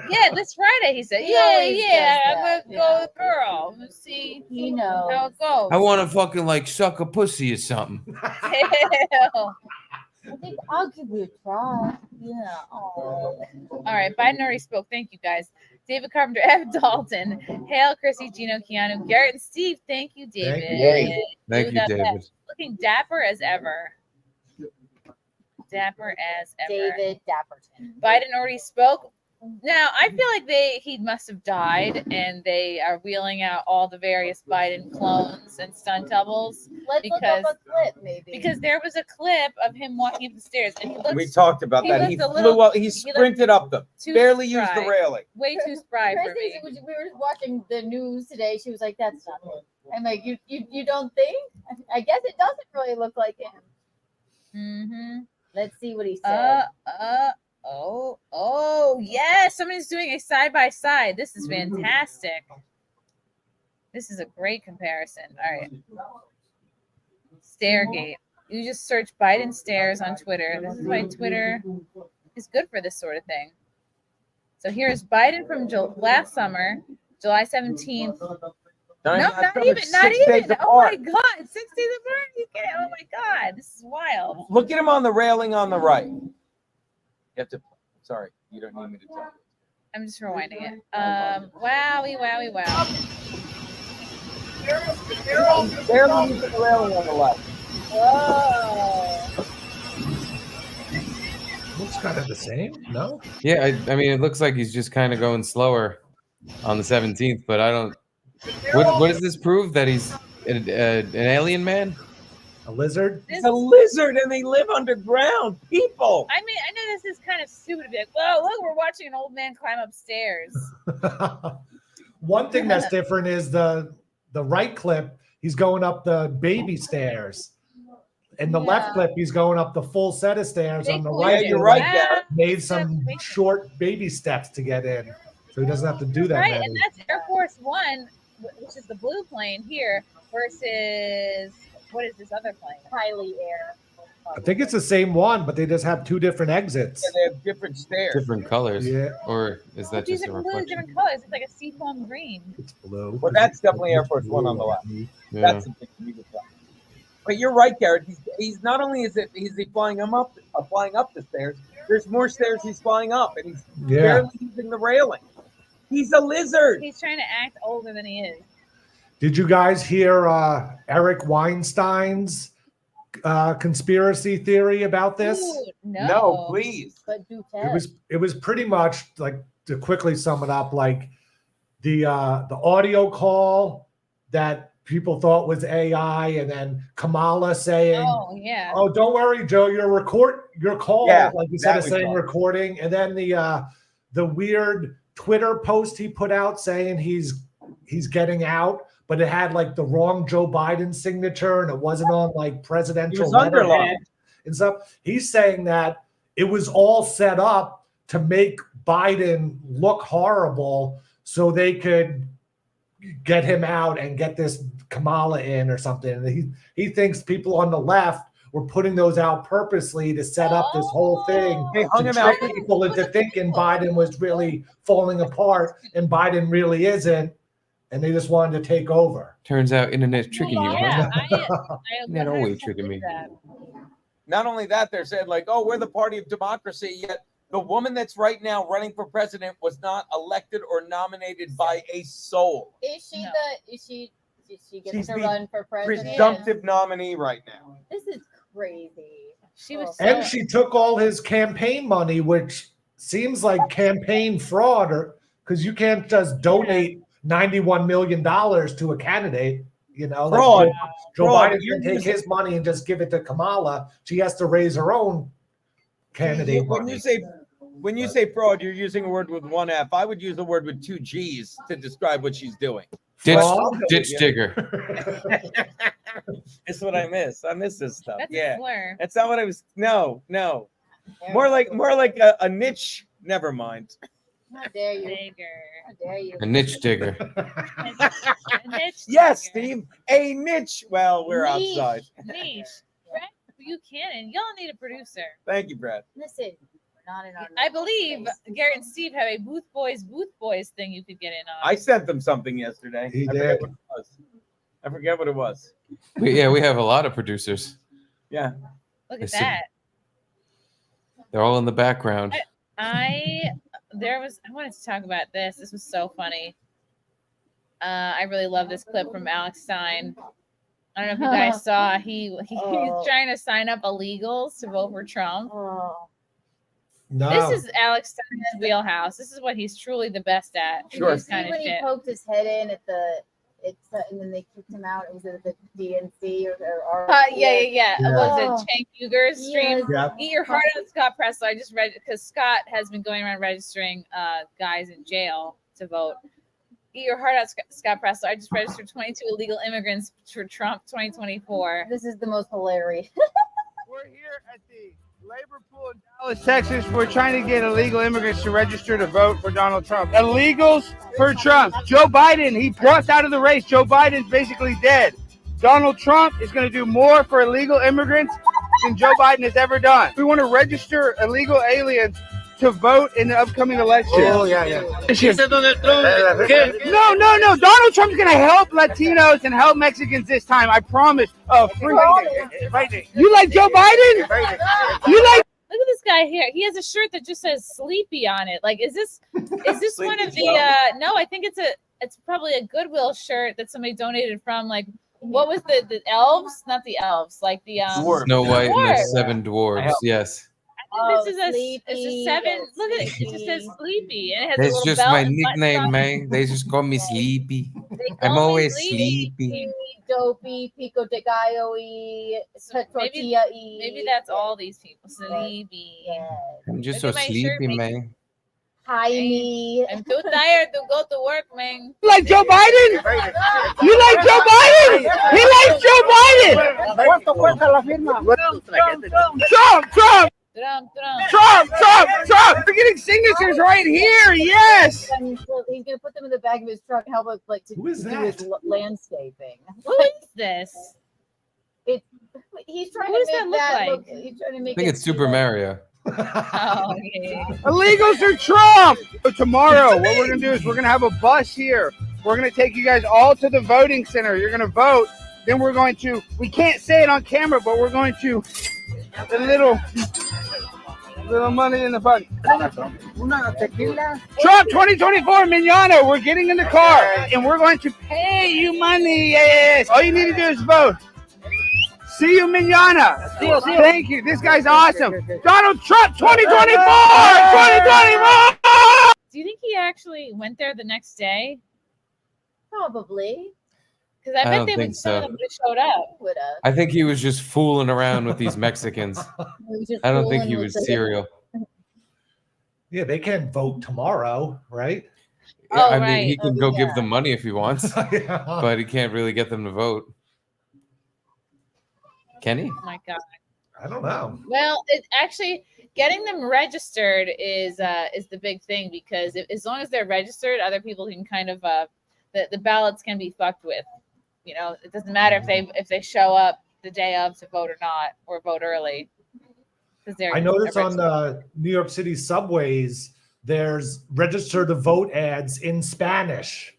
S1: Yeah, this Friday he said,
S5: He always
S1: I'm
S5: does
S1: gonna
S5: that.
S1: go with a girl. Let's see
S5: He knows.
S1: how it goes.
S3: I want to fucking like suck a pussy or something.
S1: Ew.
S5: I think I'll give you a try. Yeah.
S1: All right, Biden already spoke. Thank you, guys. David Carpenter, F. Dalton, Hail, Chrissy, Gino, Keanu, Garrett, and Steve. Thank you, David.
S3: Thank you,
S1: got that.
S3: David.
S1: Looking dapper as ever. Dapper as ever.
S5: David Dapperton.
S1: Biden already spoke. Now, I feel like he must have died, and they are wheeling out all the various Biden clones and stunt doubles.
S5: Let's look up a clip, maybe.
S1: Because there was a clip of him walking up the stairs, and he looked
S2: We talked about that. He
S1: looked a
S2: flew
S1: little-
S2: up. He sprinted up them.
S1: too
S2: Barely used the
S1: spry.
S2: railing.
S1: Way too spry for me.
S5: Chrissy, we were watching the news today. She was like, "That's not him." I'm like, "You don't think?" I guess it doesn't really look like him.
S1: Mm-hmm.
S5: Let's see what he said.
S1: Oh, yes. Somebody's doing a side by side. This is fantastic. This is a great comparison. All right. Stairgate. You just search Biden stairs on Twitter. This is why Twitter is good for this sort of thing. So here's Biden from last summer, July 17th. No, not even. Oh my God, 6 days apart. You can't. Oh my God, this is wild.
S2: Look at him on the railing on the right. You have to. Sorry, you don't need me to tell you.
S1: I'm just rewinding it. Wowie.
S2: Barely using the railing on the left.
S5: Whoa.
S4: Looks kind of the same, no?
S3: Yeah, I mean, it looks like he's just kind of going slower on the 17th, but I don't. What does this prove? That he's an alien man?
S4: A lizard?
S2: It's a lizard, and they live underground. People.
S1: I mean, I know this is kind of stupid to be like, whoa, look, we're watching an old man climb upstairs.
S4: One thing that's different is the right clip, he's going up the baby stairs. In the left clip, he's going up the full set of stairs. On the right,
S2: you're right, Garrett.
S4: Made some short baby steps to get in, so he doesn't have to do that.
S1: Right,
S4: many.
S1: and that's Air Force One, which is the blue plane here, versus what is this other plane?
S5: Kylie Air.
S4: I think it's the same one, but they just have two different exits.
S2: Yeah, they have different stairs.
S3: Different colors.
S4: Yeah.
S3: Or is that
S1: These
S3: just a
S1: are completely
S3: reflection?
S1: different colors. It's like a seafoam green.
S4: It's blue.
S2: Well, that's definitely Air Force One on the left.
S3: Yeah.
S2: That's the thing we were talking. But you're right, Garrett. He's not only is he flying up the stairs. There's more stairs he's flying up, and he's barely using the railing. He's a lizard.
S1: He's trying to act older than he is.
S4: Did you guys hear Eric Weinstein's conspiracy theory about this?
S1: Ooh,
S2: No, please.
S5: But do tell.
S4: It was pretty much like, to quickly sum it up, like the audio call that people thought was AI, and then Kamala saying,
S1: Oh, yeah.
S4: "Oh, don't worry, Joe, your call," like instead of saying
S2: fun.
S4: recording, and then the weird Twitter post he put out saying he's getting out, but it had like the wrong Joe Biden signature, and it wasn't on like presidential
S2: It was underlined.
S4: letterhead and stuff. He's saying that it was all set up to make Biden look horrible so they could get him out and get this Kamala in or something. And he thinks people on the left were putting those out purposely to set up this whole thing
S2: They hung
S4: to
S2: him out.
S4: trick people into thinking Biden was really falling apart and Biden really isn't. And they just wanted to take over.
S3: Turns out internet's tricking you.
S1: Yeah,
S3: Huh?
S1: I
S3: Internet always
S1: 100%
S3: tricking me.
S1: did that.
S2: Not only that, they're saying like, oh, we're the party of democracy, yet the woman that's right now running for president was not elected or nominated by a soul.
S5: Is she
S1: No.
S5: is she getting
S2: She's
S5: to
S2: the
S5: run for president?
S2: Presumptive nominee right now.
S5: This is crazy.
S1: She was
S4: And
S1: so-
S4: she took all his campaign money, which seems like campaign fraud, or because you can't just donate $91 million to a candidate. You know, like
S2: Fraud.
S4: Joe
S2: Fraud.
S4: Biden can take his money and just give it to Kamala. She has to raise her own candidate
S2: When
S4: money.
S2: you say fraud, you're using a word with one F. I would use a word with two G's to describe what she's doing.
S3: Ditch digger.
S2: It's what I miss. I miss this stuff.
S1: That's a
S2: Yeah.
S1: slur.
S2: That's not what I was. No. More like a niche. Never mind.
S5: How dare you?
S1: Digger.
S5: How dare you?
S3: A niche digger.
S1: A niche
S2: Yes,
S1: digger.
S2: Steve. A niche. Well, we're
S5: Niche.
S2: outside.
S1: Niche. Brad Buchanan. Y'all need a producer.
S2: Thank you, Brad.
S5: Listen, we're not in our.
S1: I
S5: normal
S1: believe
S5: space.
S1: Garrett and Steve have a Booth Boys thing you could get in on.
S2: I sent them something yesterday.
S4: He
S2: I
S4: did.
S2: forget what it was. I forget what it was.
S3: We have a lot of producers.
S2: Yeah.
S1: Look at
S3: Listen.
S1: that.
S3: They're all in the background.
S1: I wanted to talk about this. This was so funny. I really love this clip from Alex Stein. I don't know if you guys saw. He's trying to sign up illegals to vote for Trump.
S5: Oh,
S4: No.
S1: This is Alex Stein's wheelhouse. This is what he's truly the best at.
S5: did
S2: Sure.
S5: you
S1: This
S5: see
S1: kind of
S5: when he
S1: shit.
S5: poked his head in at and then they kicked him out. It was at the DNC or
S1: Yeah.
S4: Yeah.
S1: Was
S5: Oh.
S1: it Cenk Uger's stream?
S5: Yes.
S4: Yep.
S1: Eat your heart out, Scott Presto. I just read because Scott has been going around registering guys in jail to vote. Eat your heart out, Scott Presto. I just registered 22 illegal immigrants for Trump 2024.
S5: This is the most hilarious.
S7: We're here at the labor pool in Dallas, Texas. We're trying to get illegal immigrants to register to vote for Donald Trump. Illegals for Trump. Joe Biden, he dropped out of the race. Joe Biden's basically dead. Donald Trump is going to do more for illegal immigrants than Joe Biden has ever done. We want to register illegal aliens to vote in the upcoming election.
S8: Oh, yeah.
S7: No. Donald Trump's going to help Latinos and help Mexicans this time. I promise. You like Joe Biden? You like?
S1: Look at this guy here. He has a shirt that just says "Sleepy" on it. Like, is this one of the? No, I think it's probably a Goodwill shirt that somebody donated from. Like, what was the elves? Not the elves. Like the
S2: Dwarf.
S3: Snow White and the
S1: Dwarf.
S3: Seven Dwarves. Yes.
S1: I think this is
S5: Sleepy,
S1: it's a 7. Look at it. It just
S5: Sleepy.
S1: says Sleepy, and it has a
S3: That's
S1: little
S3: just
S1: belt
S3: my
S1: and button
S3: nickname,
S1: on.
S3: man. They just call me Sleepy.
S1: They call
S3: I'm
S1: me
S3: always sleepy.
S5: Dopey, pico de gallo-y,
S1: So
S5: tortilla-y.
S1: Maybe that's all these people. Sleepy.
S5: Yes.
S3: I'm just
S1: Maybe
S3: so
S1: my shirt
S3: sleepy,
S1: makes-
S3: man.
S5: Jaime.
S1: I'm too tired to go to work, man.
S7: You like Joe Biden? You like Joe Biden? He likes Joe Biden. Trump. We're getting signatures right here. Yes.
S5: And so he's gonna put them in the back of his truck and help us to
S4: Who is
S5: do
S4: that?
S5: his landscaping.
S1: Who is this?
S5: He's trying
S1: Who does
S5: to
S1: that
S5: make
S1: look
S5: that
S1: like?
S5: look. He's trying to make.
S3: I think
S5: it
S3: it's Super
S5: seem like-
S3: Mario.
S1: Oh, yeah.
S7: Illegals are Trump. So tomorrow, what we're gonna do is we're gonna have a bus here. We're gonna take you guys all to the voting center. You're gonna vote. Then we're going to. We can't say it on camera, but we're going to. A little money in the bucket. Trump 2024, Mignano. We're getting in the car and we're going to pay you money. Yes. All you need to do is vote. See you, Mignana. Thank you. This guy's awesome. Donald Trump 2024. 2024.
S1: Do you think he actually went there the next day?
S5: Probably
S1: Because I
S3: I
S1: bet
S3: don't
S1: they
S3: think
S1: would. Some of
S3: so.
S1: them would have showed up.
S5: would have.
S3: I think he was just fooling around with these Mexicans. I don't think he was serial.
S4: Yeah, they can vote tomorrow, right?
S3: Yeah,
S1: Oh,
S3: I mean, he
S1: right.
S3: can go
S5: yeah.
S3: give them money if he wants,
S4: Yeah.
S3: but he can't really get them to vote. Can he?
S1: Oh my God.
S4: I don't know.
S1: Well, it actually getting them registered is the big thing, because as long as they're registered, other people can kind of the ballots can be fucked with. You know, it doesn't matter if they show up the day of to vote or not, or vote early.
S4: I noticed on the New York City subways, there's register to vote ads in Spanish,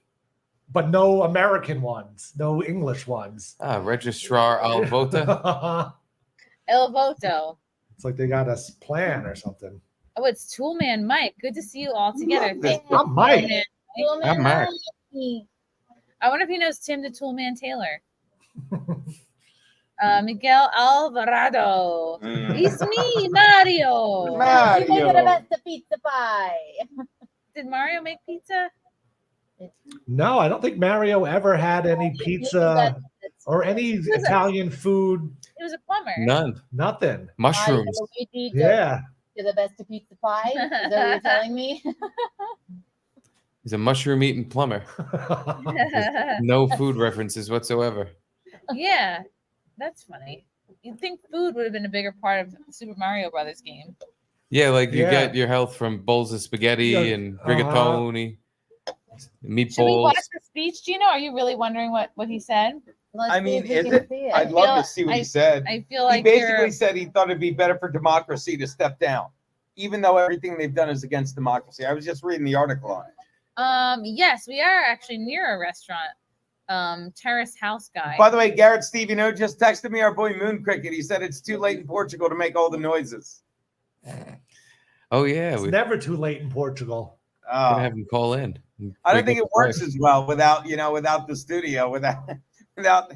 S4: but no American ones, no English ones.
S3: Registrar al vota.
S1: El voto.
S4: It's like they got a plan or something.
S1: Oh, it's Toolman Mike. Good to see you all together.
S2: This
S4: Mike.
S3: I'm Mike.
S1: I wonder if he knows Tim the Toolman Taylor. Miguel Alvarado. It's me, Mario.
S5: You make the best pizza pie.
S1: Did Mario make pizza?
S4: No, I don't think Mario ever had any pizza or any Italian food.
S1: He was a plumber.
S3: None.
S4: Nothing.
S3: Mushrooms.
S4: Yeah.
S5: You're the best pizza pie. Is that what you're telling me?
S3: He's a mushroom eating plumber. No food references whatsoever.
S1: Yeah, that's funny. You'd think food would have been a bigger part of the Super Mario Brothers game.
S3: Yeah, like you get your health from bowls of spaghetti and rigatoni, meatballs.
S1: Should we watch the speech, Gino? Are you really wondering what he said?
S2: I mean, is it? I'd love to see what he said.
S1: I feel like
S2: he basically said he thought it'd be better for democracy to step down, even though everything they've done is against democracy. I was just reading the article on it.
S1: Yes, we are actually near a restaurant. Terrace House Guy.
S2: By the way, Garrett, Steve, just texted me our boy Moon Cricket. He said it's too late in Portugal to make all the noises.
S3: Oh yeah,
S4: it's never too late in Portugal.
S3: Gonna have him call in.
S2: I don't think it works as well without the studio, without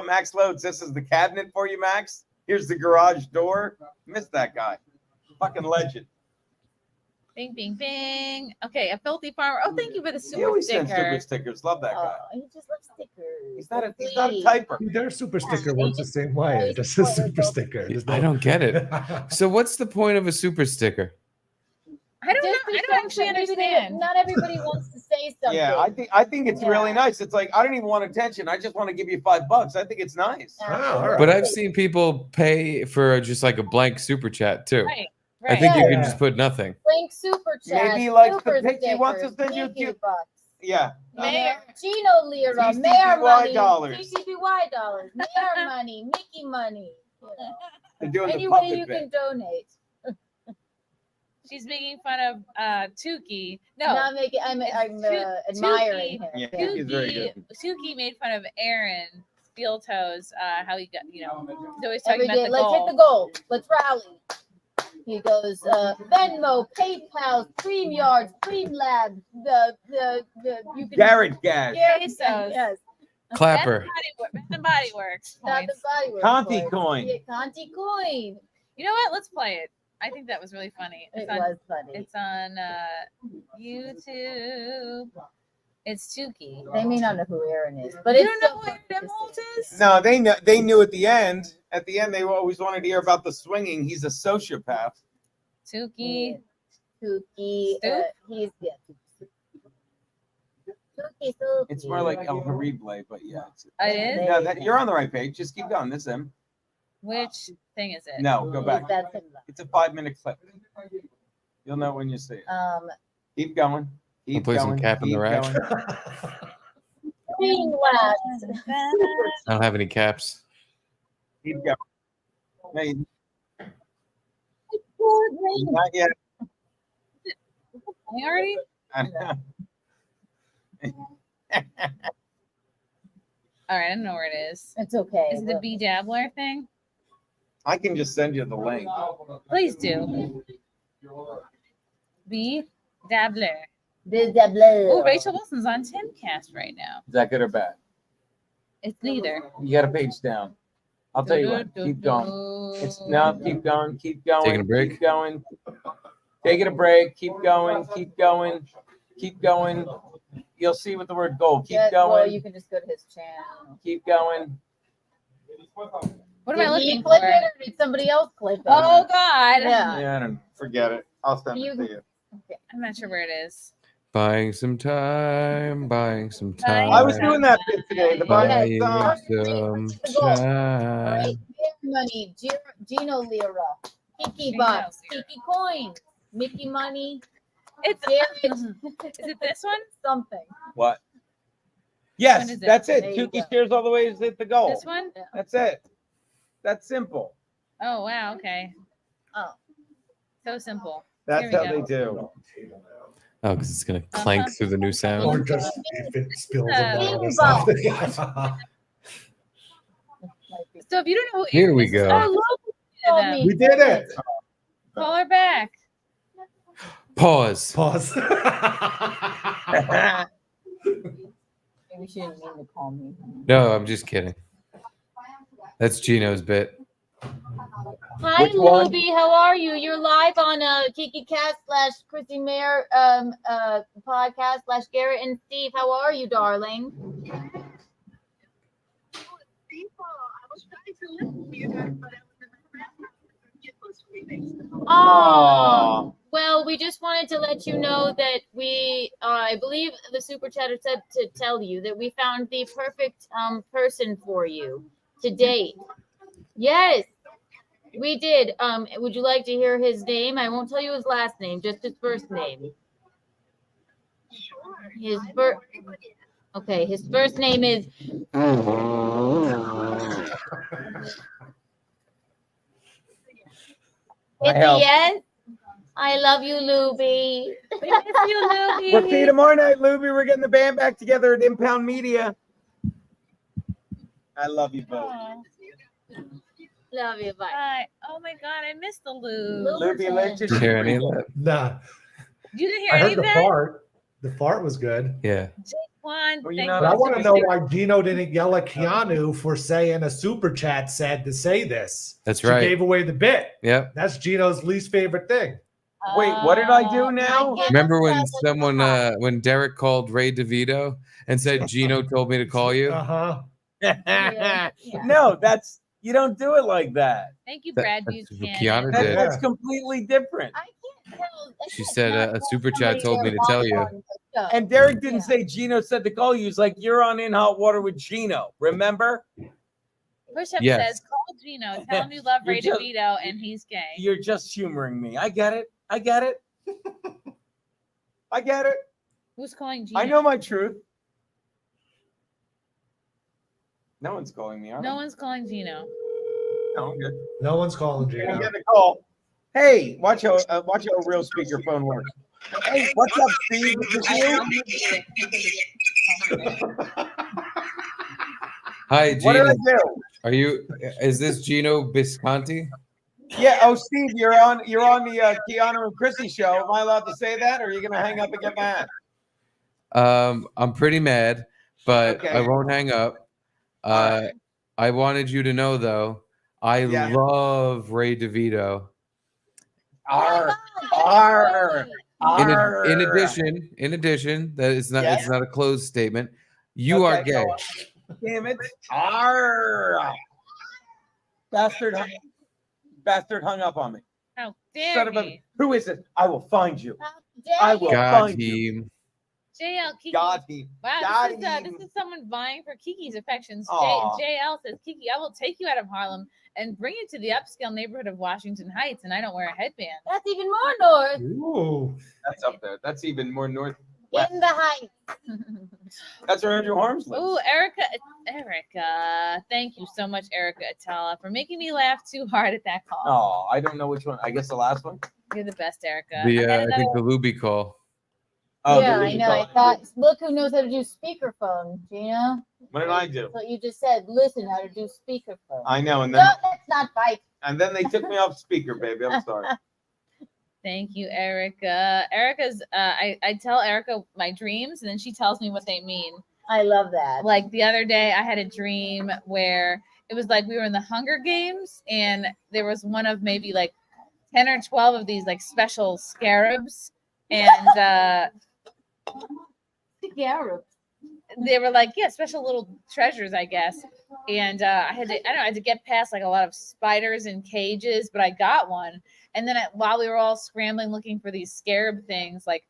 S2: Max Loads. This is the cabinet for you, Max. Here's the garage door. Missed that guy. Fucking legend.
S1: Bing, bing, bing. Okay, a filthy farmer. Oh, thank you for the super
S2: He always
S1: sticker.
S2: sends super stickers. Love that guy.
S5: He just loves stickers.
S2: He's not a typer.
S4: Their super sticker works the same way. Just a super sticker.
S3: I don't get it. So what's the point of a super sticker?
S1: I don't know. I don't actually understand.
S5: Not everybody wants to say something.
S2: Yeah, I think it's really nice. It's like I don't even want attention. I just want to give you $5. I think it's nice.
S3: But I've seen people pay for just like a blank super chat too.
S1: Right.
S3: I think you can just put nothing.
S5: Blank super chat.
S2: Maybe like
S5: super
S2: the picture he wants to send you.
S5: bucks.
S2: Yeah.
S5: Mayor, Gino Lira, Mayor money, TCBY dollars, Mayor money, Mickey money.
S2: They're doing
S5: Any
S2: the
S5: way
S2: puppet
S5: you
S2: bit.
S5: can donate.
S1: She's making fun of Tukey. No,
S5: Not making. I'm admiring him.
S2: Yeah, he's very good.
S1: Tukey made fun of Aaron Steel Toes. How he got, he's always talking
S5: Every
S1: about
S5: day,
S1: the
S5: let's
S1: goal.
S5: hit the goal. Let's rally. He goes, Venmo, PayPal, StreamYard, Streamlabs, you can
S2: Garrett Gash.
S5: Yes.
S3: Clapper.
S1: Bath and Body Works.
S5: Not the body work.
S2: Conti coin.
S5: Yeah, Conti coin.
S1: You know what? Let's play it. I think that was really funny.
S5: It was funny.
S1: It's on YouTube. It's Tukey.
S5: They may not know who Aaron is, but
S1: You
S5: it's
S1: don't know
S5: so
S1: who
S5: funny
S1: Aaron
S5: to
S1: Holt
S5: see.
S1: is?
S2: No, they knew at the end. At the end, they always wanted to hear about the swinging. He's a sociopath.
S1: Tukey.
S5: Tuki. He's Tuki.
S2: It's more like El Horrible, but yeah.
S1: It is?
S2: No, you're on the right page. Just keep going. This is him.
S1: Which thing is it?
S2: No, go back.
S5: That's him.
S2: It's a 5-minute clip. You'll know when you see it. Keep going.
S3: We'll play some Cap in the Rack.
S5: Green labs.
S3: I don't have any caps.
S2: Keep going. No, not yet.
S1: I already?
S2: I know.
S1: All right, I don't know where it is.
S5: It's okay.
S1: Is it the B Dabbler thing?
S2: I can just send you the link.
S1: Please do. B Dabbler. Oh, Rachel Wilson's on Timcast right now.
S2: Is that good or bad?
S1: It's neither.
S2: You got a page down. I'll tell you what. Keep going. Keep going. Keep going.
S3: Taking a break?
S2: Keep going. Taking a break. Keep going. Keep going. Keep going. You'll see with the word goal. Keep going.
S5: Well, you can just go to his channel.
S2: Keep going.
S1: What am I
S5: Did he
S1: looking
S5: clip
S1: for?
S5: it or did somebody else clip it?
S1: Oh God.
S5: Yeah.
S2: Yeah, I don't forget it. I'll send it to you.
S1: I'm not sure where it is.
S3: Buying some time. Buying some time.
S2: I was doing that bit today. The
S3: Buying
S2: buying
S3: some
S5: All
S3: time.
S5: right, beer money, Gino Lira, Kiki
S1: Gino
S5: bucks,
S1: Lira.
S5: Kiki coins, Mickey money.
S1: It's
S5: Garrett,
S1: is it this one?
S5: something.
S2: What?
S1: When
S2: Yes,
S1: is it?
S2: that's
S5: There
S2: it.
S5: you
S2: Tukey
S5: go.
S2: shares all the way is at the goal.
S1: This one?
S2: That's it. That's simple.
S1: Oh wow, okay.
S5: Oh.
S1: So simple.
S2: That's
S1: Here we
S2: how
S1: go.
S2: they do.
S3: Oh, because it's gonna clank through the new
S4: Or
S3: sound.
S4: just if it spills
S1: Uh,
S4: them out or
S5: Bing
S4: something.
S1: So if you don't know who
S3: Here we
S1: this is-
S3: go.
S1: Oh, look
S5: Told
S1: at them.
S5: me.
S4: We did it.
S1: Call her back.
S3: Pause.
S4: Pause.
S5: Maybe she didn't mean to call me.
S3: No, I'm just kidding. That's Gino's bit.
S5: Hi,
S2: Which one?
S5: Luby. How are you? You're live on Kiki Cat / Chrissie Mayr podcast / Garrett and Steve. How are you, darling? Oh, well, we just wanted to let you know that we, I believe the super chatter said to tell you that we found the perfect person for you to date. Yes, we did. Would you like to hear his name? I won't tell you his last name, just his first name. His Okay, his first name is. It's a
S2: help.
S5: yes. I love you, Luby.
S1: We miss you, Luby.
S2: We'll see you tomorrow night, Luby. We're getting the band back together at Impound Media. I love you both.
S1: Aw.
S5: Love you, bye.
S1: Hi. Oh my God, I missed the Lube.
S2: Luby, let's
S3: Did
S2: just
S3: you hear any of that?
S4: Nah,
S1: You didn't hear
S4: I
S1: any
S4: heard
S1: of
S4: the
S1: that?
S4: fart. The fart was good.
S3: Yeah.
S1: Juan,
S2: Well, you
S1: thank
S2: know,
S4: But I
S1: you.
S4: want to know why Gino didn't yell at Keanu for saying a super chat said to say this.
S3: That's
S4: She
S3: right.
S4: gave away the bit.
S3: Yep.
S4: That's Gino's least favorite thing.
S2: Wait, what did I do now?
S3: Remember when someone, when Derek called Ray DeVito and said, Gino told me to call you?
S4: Uh-huh.
S5: Yeah.
S2: No, that's you don't do it like that.
S1: Thank you,
S3: That-
S1: Brad
S3: that's what
S1: Buchanan.
S3: Keanu
S2: That-
S3: did.
S2: That's completely different.
S5: I can't tell.
S3: She said a super chat told me to tell you.
S2: And Derek didn't
S5: Yeah.
S2: say Gino said to call you. He's like, you're on In Hot Water with Gino. Remember?
S1: Push-up
S3: Yes.
S1: says, call Gino. Tell him you love
S2: You're
S1: Ray
S2: just-
S1: DeVito and he's gay.
S2: You're just humoring me. I get it. I get it. I get it.
S1: Who's calling Gino?
S2: I know my truth. No one's calling me. Are
S1: No
S2: they?
S1: one's calling Gino.
S2: No, I'm good.
S4: No one's calling
S2: I'm
S4: Gino.
S2: getting a call. Hey, watch how a real speakerphone works. Hey, what's up, Steve? Is this you?
S3: Hi,
S2: What did
S3: Gino.
S2: I do?
S3: Are you, is this Gino Bisconte?
S2: Yeah. Oh, Steve, you're on the Keanu and Chrissie show. Am I allowed to say that, or are you gonna hang up and get mad?
S3: I'm pretty mad, but
S2: Okay.
S3: I won't hang up.
S2: Alright.
S3: I wanted you to know, though, I
S2: Yeah.
S3: love Ray DeVito.
S2: Arr, arr,
S3: In,
S2: arr.
S3: in addition, that it's not
S2: Yes.
S3: it's not a closed statement. You are
S2: Okay,
S3: gay.
S2: go on. Damn it! Arr. Bastard hung up on me.
S1: How dare
S2: Son of a,
S1: he?
S2: who is it? I will find you.
S5: How dare
S2: I
S5: you.
S2: will
S3: God,
S2: find you.
S3: team.
S1: JL Kiki.
S2: God, he.
S1: Wow,
S2: God,
S1: this is someone vying for Kiki's affections.
S2: Aw.
S1: JL says, Kiki, I will take you out of Harlem and bring you to the upscale neighborhood of Washington Heights, and I don't wear a headband.
S5: That's even more north.
S4: Ooh.
S2: That's up there. That's even more north.
S5: In the heights.
S2: That's where Andrew Harms lives.
S1: Oh, Erica, thank you so much, Erica Atala, for making me laugh too hard at that call.
S2: Oh, I don't know which one. I guess the last one.
S1: You're the best, Erica.
S3: The
S1: I had
S3: I think
S1: another-
S3: the Luby call.
S2: Oh,
S5: Yeah,
S2: the
S5: I
S2: lead
S5: know. I
S2: call.
S5: thought, look who knows how to do speakerphone, Gina.
S2: What did I do?
S5: That's what you just said. Listen how to do speakerphone.
S2: I know, and
S5: No,
S2: then
S5: let's not fight.
S2: they took me off speaker, baby. I'm sorry.
S1: Thank you, Erica. Erica's, I tell Erica my dreams, and then she tells me what they mean.
S5: I love that.
S1: Like the other day, I had a dream where it was like we were in the Hunger Games, and there was one of maybe like 10 or 12 of these like special scarabs, and
S5: Garrett.
S1: they were like, yeah, special little treasures, I guess. And I had to get past like a lot of spiders in cages, but I got one. And then while we were all scrambling looking for these scarab things, like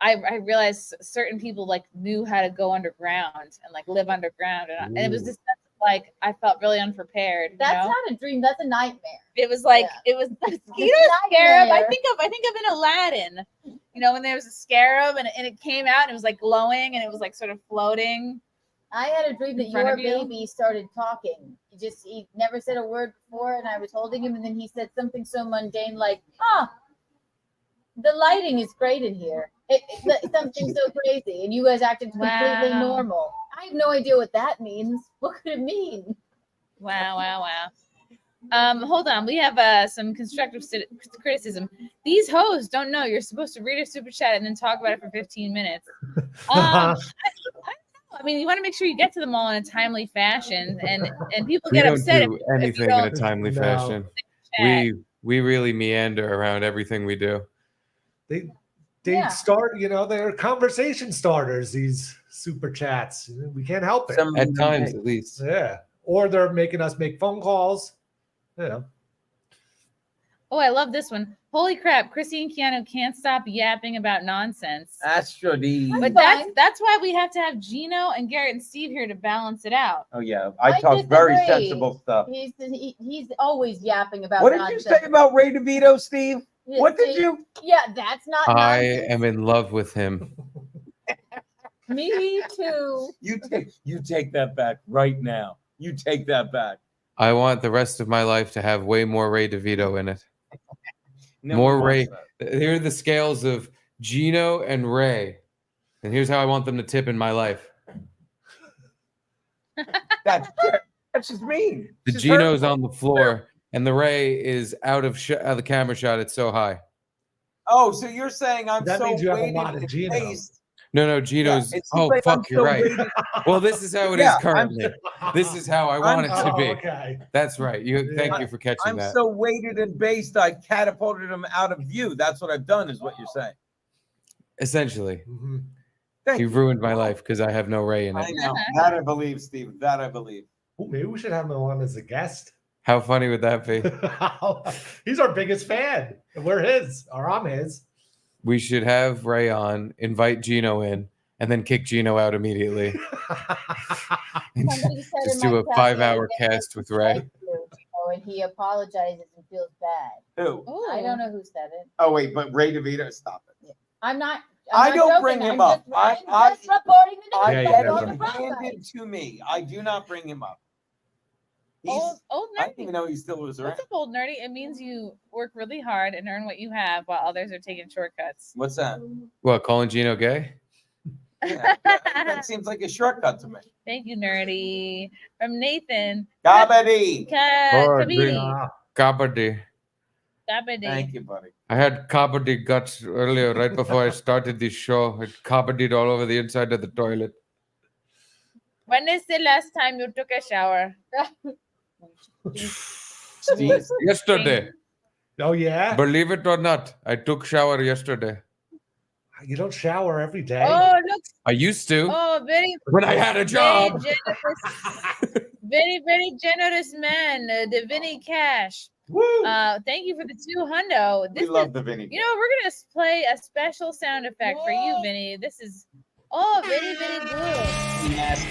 S1: I realized certain people like knew how to go underground and like live underground, and it was just like I felt really unprepared.
S5: That's not a dream. That's a nightmare.
S1: It was like it was the scarab. I think of in Aladdin. You know, when there was a scarab and it came out and it was like glowing and it was like sort of floating.
S5: I had a dream that your baby started talking. He never said a word before, and I was holding him, and then he said something so mundane like, the lighting is great in here. Something so crazy, and you guys acted completely normal. I have no idea what that means. What could it mean?
S1: Wow. Hold on. We have some constructive criticism. These hoes don't know you're supposed to read a super chat and then talk about it for 15 minutes. I mean, you want to make sure you get to them all in a timely fashion, and people get upset.
S3: We don't do anything in a timely fashion. We really meander around everything we do.
S4: They start, they're conversation starters, these super chats. We can't help it.
S3: At times, at least.
S4: Yeah. Or they're making us make phone calls.
S1: Oh, I love this one. Holy crap, Chrissy and Keanu can't stop yapping about nonsense.
S2: Astro D.
S1: But that's why we have to have Geno and Garrett and Steve here to balance it out.
S2: Oh yeah, I talk very sensible stuff.
S5: He's always yapping about.
S2: What did you say about Ray DeVito, Steve? What did you?
S5: Yeah, that's not.
S3: I am in love with him.
S5: Me too.
S2: You take that back right now. You take that back.
S3: I want the rest of my life to have way more Ray DeVito in it.
S2: No
S3: more Ray. Here are the scales of Geno and Ray, and here's how I want them to tip in my life.
S2: That's just mean.
S3: The Geno's on the floor, and the Ray is out of the camera shot. It's so high.
S2: Oh, so you're saying
S4: that
S2: so
S4: means you have a
S2: weighted
S4: lot of
S2: in
S4: Geno.
S2: taste.
S3: No, Geno's.
S2: Yeah,
S3: oh, fuck, you're right. Well, this is how it is currently. This is how I want it to be.
S4: Okay.
S3: That's right. Thank you for catching that.
S2: I'm so weighted and based, I catapulted him out of view. That's what I've done, is what you're saying.
S3: Essentially.
S2: Mm-hmm.
S3: You've ruined my life because I have no Ray in it.
S2: I know. That I believe, Steve. That I believe.
S4: Ooh, maybe we should have him on as a guest.
S3: How funny would that be?
S4: He's our biggest fan. We're his, or I'm his.
S3: We should have Ray on, invite Geno in, and then kick Geno out immediately. Just do a 5-hour cast with Ray.
S5: And he apologizes and feels bad.
S2: Who?
S5: Ooh. I don't know who said it.
S2: Oh wait, but Ray DeVito, stop it.
S5: I'm not.
S2: I don't bring him up.
S5: I'm just reporting the news.
S2: I get him handed to me. I do not bring him up.
S1: Old
S2: I didn't even know he still was around.
S1: What's up, old nerdy? It means you work really hard and earn what you have while others are taking shortcuts.
S2: What's that?
S3: What, calling Geno gay?
S2: Yeah, that seems like a shortcut to me.
S1: Thank you, nerdy. From Nathan.
S2: Kabaddi.
S3: Kabaddi.
S2: Thank you, buddy.
S3: I had kabaddi guts earlier, right before I started this show. I kabaddied all over the inside of the toilet.
S1: When is the last time you took a shower?
S3: Yesterday.
S4: Oh, yeah?
S3: Believe it or not, I took shower yesterday.
S4: You don't shower every day.
S1: Oh, look.
S3: I used to.
S1: Oh,
S3: when I had a job.
S1: Very, very generous man, the Vinny Cash.
S4: Woo!
S1: Thank you for the 200.
S2: We love the Vinny.
S1: You know, we're going to play a special sound effect for you, Vinny. This is, very, very good.
S2: Yes.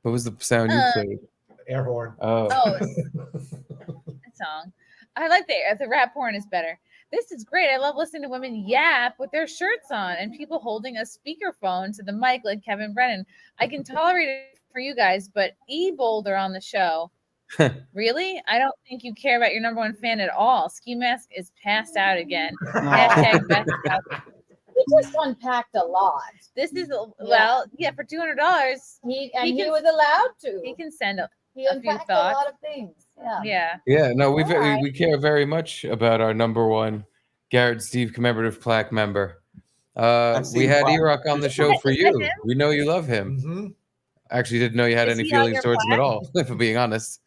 S3: What was the sound you played?
S4: Air horn.
S3: Oh.
S1: That song. I like the rap horn is better. This is great. I love listening to women yap with their shirts on and people holding a speakerphone to the mic like Kevin Brennan. I can tolerate it for you guys, but E-Boulder on the show. Really? I don't think you care about your number one fan at all. Ski Mask is passed out again. Hashtag best out.
S5: We just unpacked a lot.
S1: This is for $200.
S5: He was allowed to.
S1: He can send a
S5: He
S1: few
S5: unpacked a
S1: thoughts.
S5: lot of things. Yeah.
S3: Yeah. No, we care very much about our number one Garrett and Steve commemorative plaque member. We had E-Rock on the show for you. We know you love him.
S4: Mm-hmm.
S3: Actually, didn't know you had any feelings towards him at all, if I'm being honest.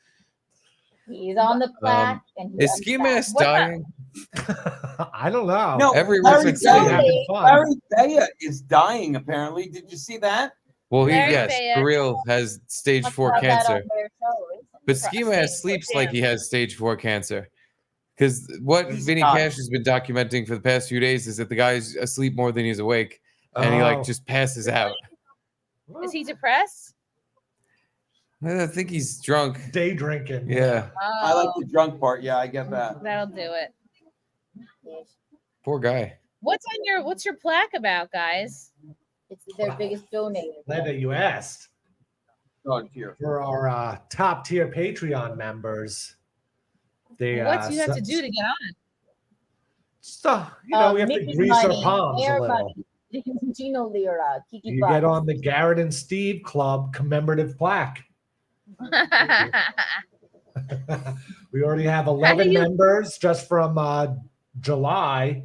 S5: He's on the plaque. And
S3: is Ski Mask dying?
S4: I don't know.
S2: No,
S3: Every
S2: Larry
S3: week
S2: Baya is dying, apparently. Did you see that?
S3: Well,
S1: Baya.
S3: for real, has stage 4 cancer. But Ski Mask sleeps like he has stage 4 cancer. Because what
S2: He's
S3: Vinny
S2: not.
S3: Cash has been documenting for the past few days is that the guy's asleep more than he's awake, and he like just passes out.
S1: Is he depressed?
S3: I think he's drunk.
S4: Day drinking.
S3: Yeah.
S2: I like the drunk part. Yeah, I get that.
S1: That'll do it.
S3: Poor guy.
S1: What's your plaque about, guys?
S5: It's their biggest donator.
S4: Glad that you asked.
S2: God, here.
S4: For our top tier Patreon members, they
S1: What do you have to do to get on?
S4: Stuff, we have to
S5: Mickey
S4: grease our
S5: money,
S4: palms a
S5: air
S4: little.
S5: money, Gino Lira, Kiki
S4: You
S5: Bucks.
S4: get on the Garrett and Steve Club commemorative plaque. We already have 11 members just from July,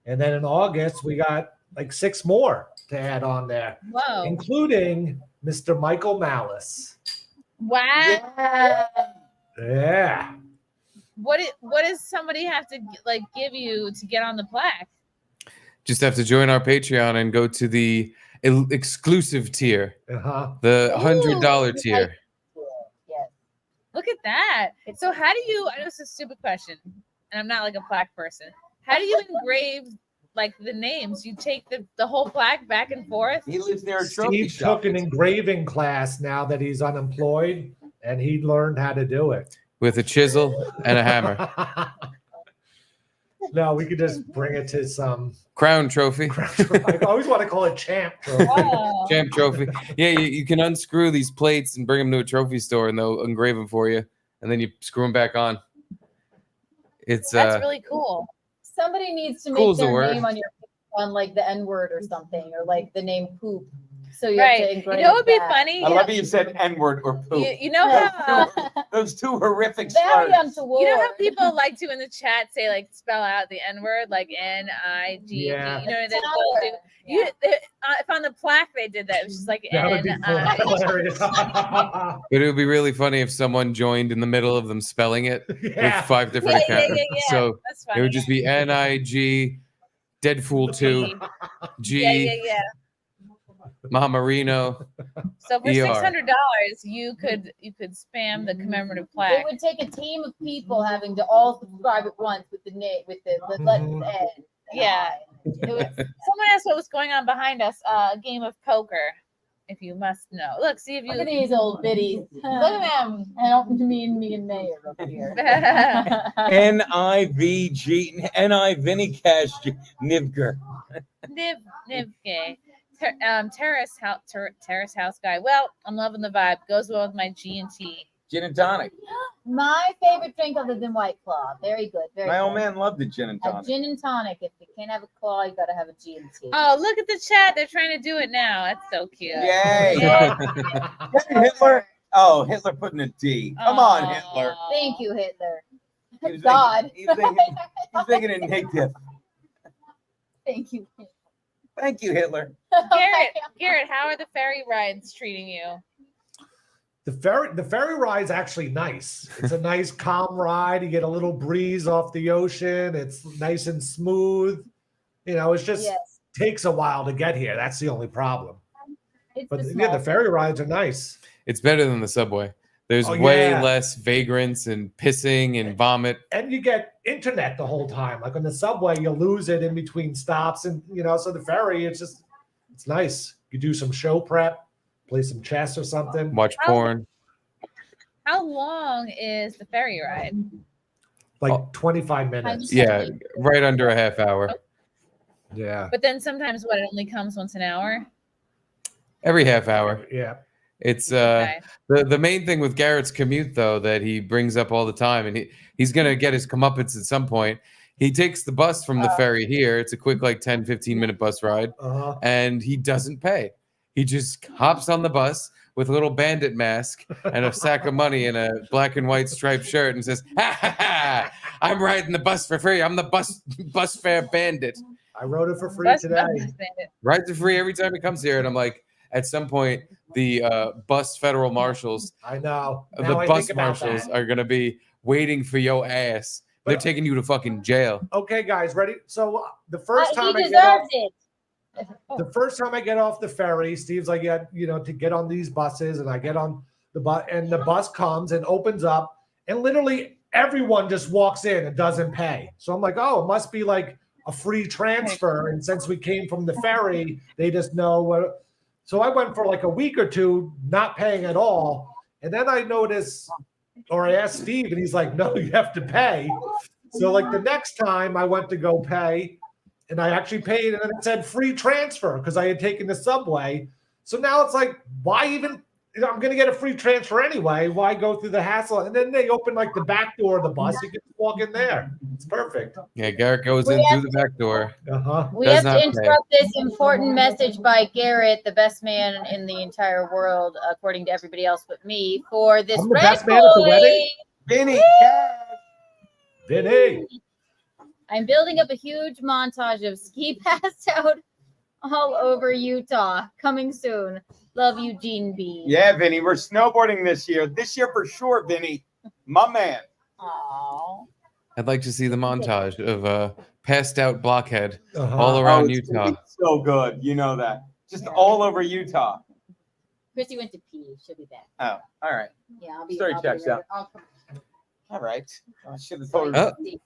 S4: and then in August we got like 6 more to add on there,
S1: Whoa!
S4: including Mr. Michael Malice.
S1: Wow!
S4: Yeah.
S1: What does somebody have to like give you to get on the plaque?
S3: Just have to join our Patreon and go to the exclusive tier, the $100 tier.
S5: Yes.
S1: Look at that. So how do you? I know it's a stupid question, and I'm not like a plaque person. How do you engrave like the names? You take the whole plaque back and forth?
S2: He lives near a trophy
S4: Steve
S2: shop.
S4: took an engraving class now that he's unemployed, and he learned how to do it.
S3: With a chisel and a hammer.
S4: No, we could just bring it to some
S3: Crown trophy.
S4: I always want to call it champ trophy.
S1: Oh.
S3: Champ trophy. Yeah, you can unscrew these plates and bring them to a trophy store, and they'll engrave them for you, and then you screw them back on. It's
S1: That's really cool.
S5: Somebody needs to
S3: Cool's
S5: make
S3: the
S5: their
S3: word.
S5: name on like the N word or something, or like the name poop. So you
S1: Right.
S5: have to
S1: You
S5: engrave
S1: know what would be
S5: that.
S1: funny?
S2: I love how you said N-word or poop.
S1: You know how
S2: Those two horrific
S5: Very
S2: slurs.
S5: untoward.
S1: you know how people like to in the chat say like spell out the N word like N-I-G.
S4: Yeah.
S1: You know what they
S5: Tower.
S1: do? You, if on the plaque they did that, it was just like
S4: That would be
S1: N-I.
S4: hilarious.
S3: but it would be really funny if someone joined in the middle of them spelling it
S4: Yeah.
S3: with 5 different accounts.
S1: Yeah.
S3: So
S1: That's
S3: it
S1: funny.
S3: would just be N-I-G, Deadpool 2, G,
S1: Yeah.
S3: Mamarino.
S1: So for
S3: ER.
S1: $600, you could spam the commemorative
S5: It
S1: plaque.
S5: would take a team of people having to all subscribe at once with the name, with the letters
S4: Mhm.
S5: N.
S1: Yeah. Someone asked what was going on behind us. A game of poker, if you must know. Look, see if
S5: Look
S1: you.
S5: at these old biddies. Look at them. I don't mean me and Mayor over here.
S2: N-I-V-G, N-I Vinny Cash Nivger.
S1: Nivke. Terrace house guy. Well, I'm loving the vibe. Goes well with my G&T.
S2: Gin and tonic.
S5: My favorite drink other than White Claw. Very good. Very
S2: My
S5: good.
S2: old man loved the gin and
S5: A
S2: tonic.
S5: gin and tonic. If you can't have a claw, you gotta have a G&T.
S1: Oh, look at the chat. They're trying to do it now. That's so cute.
S2: Yay.
S1: Yay.
S2: Hitler. Oh, Hitler putting a D. Come on,
S1: Aw.
S2: Hitler.
S5: Thank you, Hitler.
S2: He was
S5: God.
S2: He's thinking in negative.
S5: Thank you.
S2: Thank you, Hitler.
S1: Garrett, how are the ferry rides treating you?
S4: The ferry ride's actually nice. It's a nice calm ride. You get a little breeze off the ocean. It's nice and smooth. It's just
S5: Yes.
S4: takes a while to get here. That's the only problem.
S5: It's
S4: But
S5: the
S4: yeah,
S5: small
S4: the ferry rides are nice.
S3: It's better than the subway. There's
S4: Oh,
S3: way
S4: yeah.
S3: less vagrants and pissing and vomit.
S4: And you get internet the whole time. Like on the subway, you lose it in between stops. And so the ferry, it's nice. You do some show prep, play some chess or something.
S3: Watch porn.
S1: How long is the ferry ride?
S4: Like 25 minutes.
S3: Yeah, right under a half hour.
S4: Yeah.
S1: But then sometimes it only comes once an hour?
S3: Every half hour.
S4: Yeah.
S3: It's
S1: Okay.
S3: the main thing with Garrett's commute though that he brings up all the time, and he's gonna get his comeuppance at some point. He takes the bus from the ferry here. It's a quick 10-15 minute bus ride,
S4: Uh-huh.
S3: and he doesn't pay. He just hops on the bus with a little bandit mask and a sack of money and a black and white striped shirt and says, "Ha ha ha! I'm riding the bus for free. I'm the bus fare bandit."
S4: I rode it for free
S1: Bus-
S4: today.
S1: bus bandit.
S3: Rides for free every time he comes here, and I'm like, at some point, the bus federal marshals,
S4: I know.
S3: the
S4: Now I
S3: bus
S4: think about
S3: marshals
S4: that.
S3: are gonna be waiting for your ass. They're
S4: But-
S3: taking you to fucking jail.
S4: Okay, guys, ready? So the first
S5: He
S4: time I get off,
S5: deserves it.
S4: the first time I get off the ferry, Steve's like, yeah, to get on these buses, and I get on the bus, and the bus comes and opens up, and literally everyone just walks in and doesn't pay. So I'm like, oh, it must be like a free transfer. And since we came from the ferry, they just know what. So I went for like a week or two not paying at all. And then I noticed, or I asked Steve, and he's like, no, you have to pay. So like the next time I went to go pay, and I actually paid, and then it said free transfer because I had taken the subway. So now it's like, why even? I'm going to get a free transfer anyway. Why go through the hassle? And then they open like the back door of the bus. You can walk in there. It's perfect.
S3: Yeah, Garrett goes in through the back door.
S5: We have to interrupt this important message by Garrett, the best man in the entire world, according to everybody else but me, for this
S4: I'm the
S5: Red
S4: best man at the
S5: Bull
S4: wedding?
S2: Vinny,
S4: Vinny.
S5: I'm building up a huge montage of ski passed out all over Utah. Coming soon. Love you, Gene B.
S2: Yeah, Vinny, we're snowboarding this year. This year for sure, Vinny. My man.
S5: Aww.
S3: I'd like to see the montage of passed out blockhead
S4: Uh-huh.
S3: all around
S2: it's
S3: Utah.
S2: so good. You know that. Just all over Utah.
S5: Chrissy went to pee. She'll be back.
S2: Oh, all right.
S5: Yeah, I'll be.
S2: Story
S5: I'll be
S2: checks
S5: right-
S2: out.
S5: I'll come-
S2: All right. I should have told her.
S3: Oh.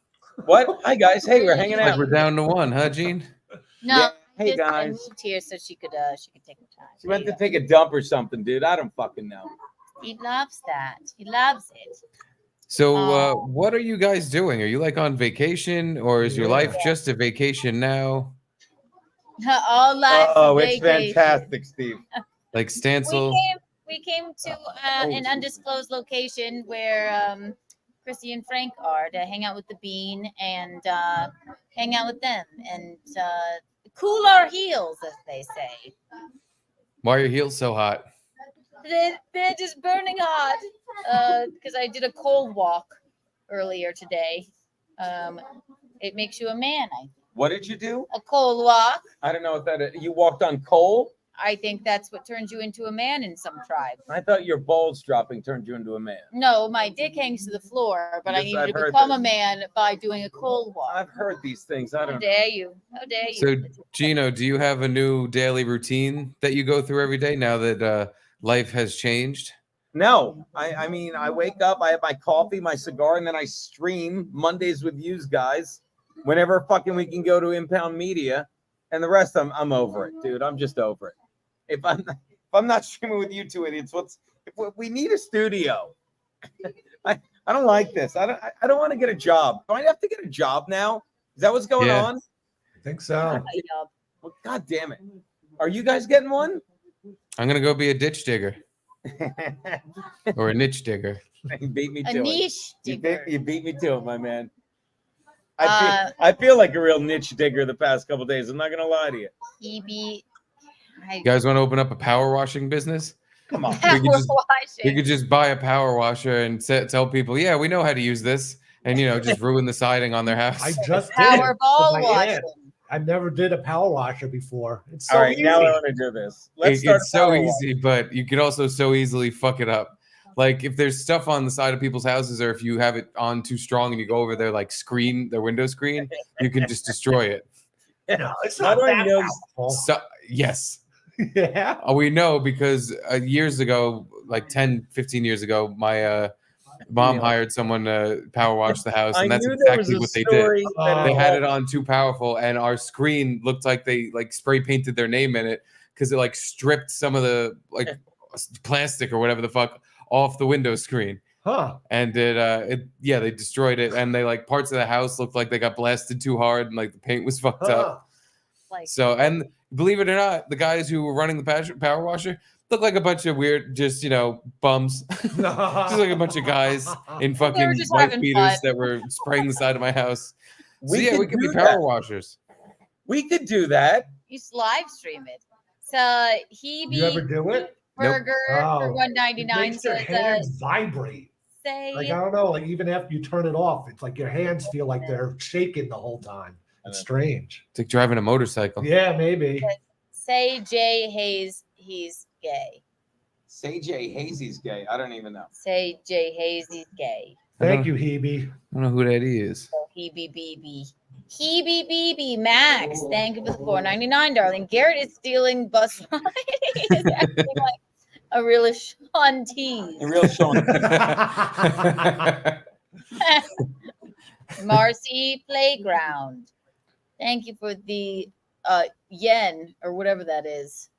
S2: What? Hi, guys. Hey, we're hanging
S3: Like
S2: out.
S3: we're down to one, huh, Gene?
S5: No,
S2: Yeah. Hey,
S5: I
S2: guys.
S5: moved here so she could take her time.
S2: She went to take a dump or something, dude. I don't fucking know.
S5: He loves that. He loves it.
S3: So,
S5: Oh.
S3: what are you guys doing? Are you like on vacation, or is your life just a vacation now?
S5: All life.
S2: Oh, it's
S5: vacation.
S2: fantastic, Steve.
S3: Like Stancil?
S5: We came to an undisclosed location where Chrissy and Frank are to hang out with the Bean and hang out with them and cool our heels, as they say.
S3: Why are your heels so hot?
S5: They're just burning hot because I did a cold walk earlier today. It makes you a man, I think.
S2: What did you do?
S5: A cold walk.
S2: I don't know what that is. You walked on coal?
S5: I think that's what turns you into a man in some tribes.
S2: I thought your balls dropping turned you into a man.
S5: No, my dick hangs to the floor, but I
S2: Yes,
S5: needed
S2: I've
S5: to
S2: heard
S5: become a
S2: this.
S5: man by doing a cold walk.
S2: I've heard these things. I
S5: How
S2: don't know.
S5: dare you? How dare you?
S3: So, Gino, do you have a new daily routine that you go through every day now that life has changed?
S2: No, I mean, I wake up, I have my coffee, my cigar, and then I stream Mondays with you guys. Whenever fucking we can go to Impound Media, and the rest I'm over it, dude. I'm just over it. If I'm not streaming with you two idiots, we need a studio. I don't like this. I don't want to get a job. Do I have to get a job now? Is that what's going
S3: Yeah.
S2: on?
S4: I think so.
S2: Well, God damn it. Are you guys getting one?
S3: I'm gonna go be a ditch digger or a niche digger.
S2: You beat me
S5: A
S2: to it.
S5: niche digger.
S2: You beat me to it, my man. I feel like a real niche digger the past couple days. I'm not gonna lie to you.
S3: You guys want to open up a power washing business?
S2: Come on.
S3: We could just buy a power washer and tell people, yeah, we know how to use this, and just ruin the siding on their house.
S4: I just did.
S5: Power ball
S4: with my
S5: washing.
S4: aunt. I never did a power washer before. It's so
S2: All right,
S4: easy.
S2: now I want to do this. Let's start.
S3: It's so easy, but you could also so easily fuck it up. Like if there's stuff on the side of people's houses, or if you have it on too strong and you go over their their window screen, you can just destroy it.
S4: No, it's
S2: How
S4: not
S2: do I
S4: that
S2: know-
S4: powerful.
S3: So, yes.
S4: Yeah.
S3: We know because years ago, like 10, 15 years ago, my mom hired someone to power wash the house, and that's exactly what they did. They had it on too powerful, and our screen looked like they spray painted their name in it because it stripped some of the plastic or whatever the fuck off the window screen.
S4: Huh.
S3: And they destroyed it, and they parts of the house looked like they got blasted too hard, and the paint was fucked up. So, and believe it or not, the guys who were running the power washer looked like a bunch of weird, just bums, just like a bunch of guys in fucking
S5: just
S3: white
S5: having
S3: beaters
S5: fun.
S3: that were spraying the side of my house. So
S2: We
S3: yeah,
S2: could
S3: we could be
S2: do
S3: power
S2: that.
S3: washers.
S2: We could do that.
S5: You just live stream it. So
S4: You ever do it?
S5: burger for
S4: Oh,
S5: $1.99.
S4: It makes
S5: So
S4: your
S5: it's
S4: hands vibrate.
S5: say
S4: I don't know. Even after you turn it off, it's like your hands feel like they're shaking the whole time. It's strange.
S3: It's like driving a motorcycle.
S4: Yeah, maybe.
S5: say Jay Hayes he's gay.
S2: Say Jay Hazy's gay. I don't even know.
S5: Say Jay Hayes he's gay.
S4: Thank you, Hebe.
S3: I don't know who that is.
S5: So Hebe BB Max. Thank you for the $4.99, darling. Garrett is stealing bus money. He's acting like a real Sean tease.
S2: A real Sean.
S5: Marcy Playground. Thank you for the yen or whatever that is.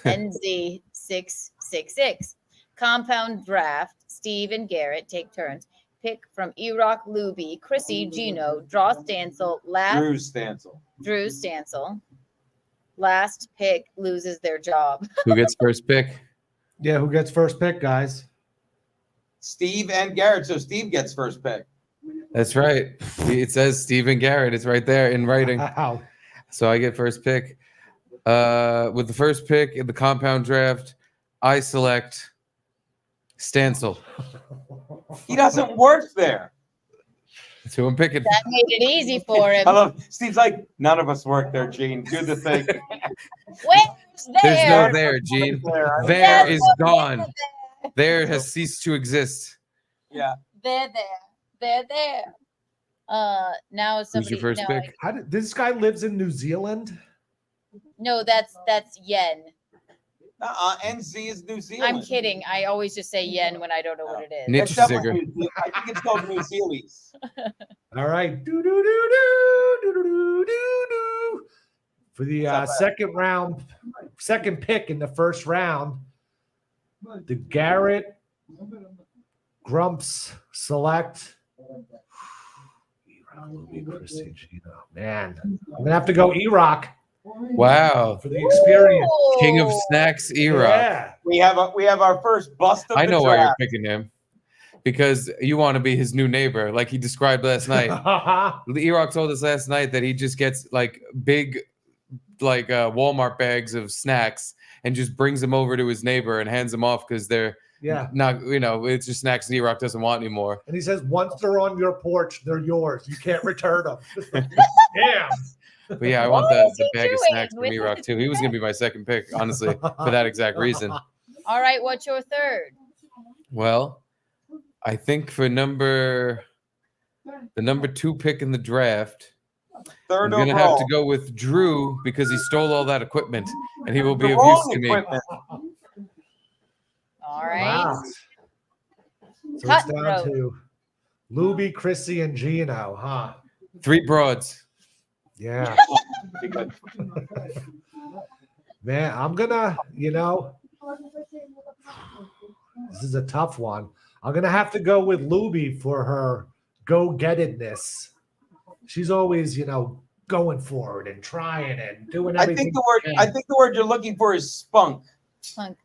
S5: NZ666. Compound draft. Steve and Garrett take turns. Pick from Erock, Luby, Chrissie, Gino, Draw Stancil, Drew Stancil. Last pick loses their job.
S3: Who gets first pick?
S4: Yeah, who gets first pick, guys?
S2: Steve and Garrett. So Steve gets first pick.
S3: That's right. It says Steve and Garrett. It's right there in writing.
S4: Wow.
S3: So I get first pick. With the first pick in the compound draft, I select Stancil.
S2: He doesn't work there.
S3: That's who I'm picking.
S5: That made it easy for him.
S2: I love Steve's like, none of us work there, Gene. Do the thing.
S5: Where's there?
S3: There's no there, Gene. There is gone. There has ceased to exist.
S2: Yeah.
S5: They're there. Now
S3: Who's
S5: somebody.
S3: your first
S5: now
S3: pick?
S4: This guy lives in New Zealand?
S5: No, that's yen.
S2: NZ is New Zealand.
S5: I'm kidding. I always just say yen when I don't know what it is.
S3: Niche
S2: Except for
S3: Zigger.
S2: I think it's called New Zealandese.
S4: All right. For the second pick in the first round, the Garrett Grumps select. Chrissie, Gino. Man, I'm going to have to go Erock
S3: Wow.
S4: for the experience.
S3: King of Snacks era.
S4: Yeah.
S2: We have our first bust of
S3: I
S2: the
S3: know why you're
S2: draft.
S3: picking him. Because you want to be his new neighbor, like he described last night. Erock told us last night that he just gets like big, like Walmart bags of snacks and just brings them over to his neighbor and hands them off because they're not, it's just snacks that Erock doesn't want anymore.
S4: And he says, once they're on your porch, they're yours. You can't return them. Damn.
S3: But yeah, I want the bag of snacks from Erock too. He was going to be my second pick, honestly, for that exact reason.
S5: All right, what's your third?
S3: Well, I think for the number 2 pick in the draft,
S2: Third
S3: I'm going to
S2: overall.
S3: have to go with Drew because he stole all that equipment and he will be
S2: The
S3: of use
S2: wrong
S3: to me.
S2: equipment.
S5: All right.
S4: Wow. So it's down to Luby, Chrissie, and Gino, huh?
S3: 3 broads.
S4: Yeah. Man, I'm gonna, this is a tough one. I'm gonna have to go with Luby for her go-gettedness. She's always, going forward and trying and doing
S2: I
S4: everything.
S2: think the word you're looking for is spunk.
S5: Spunk.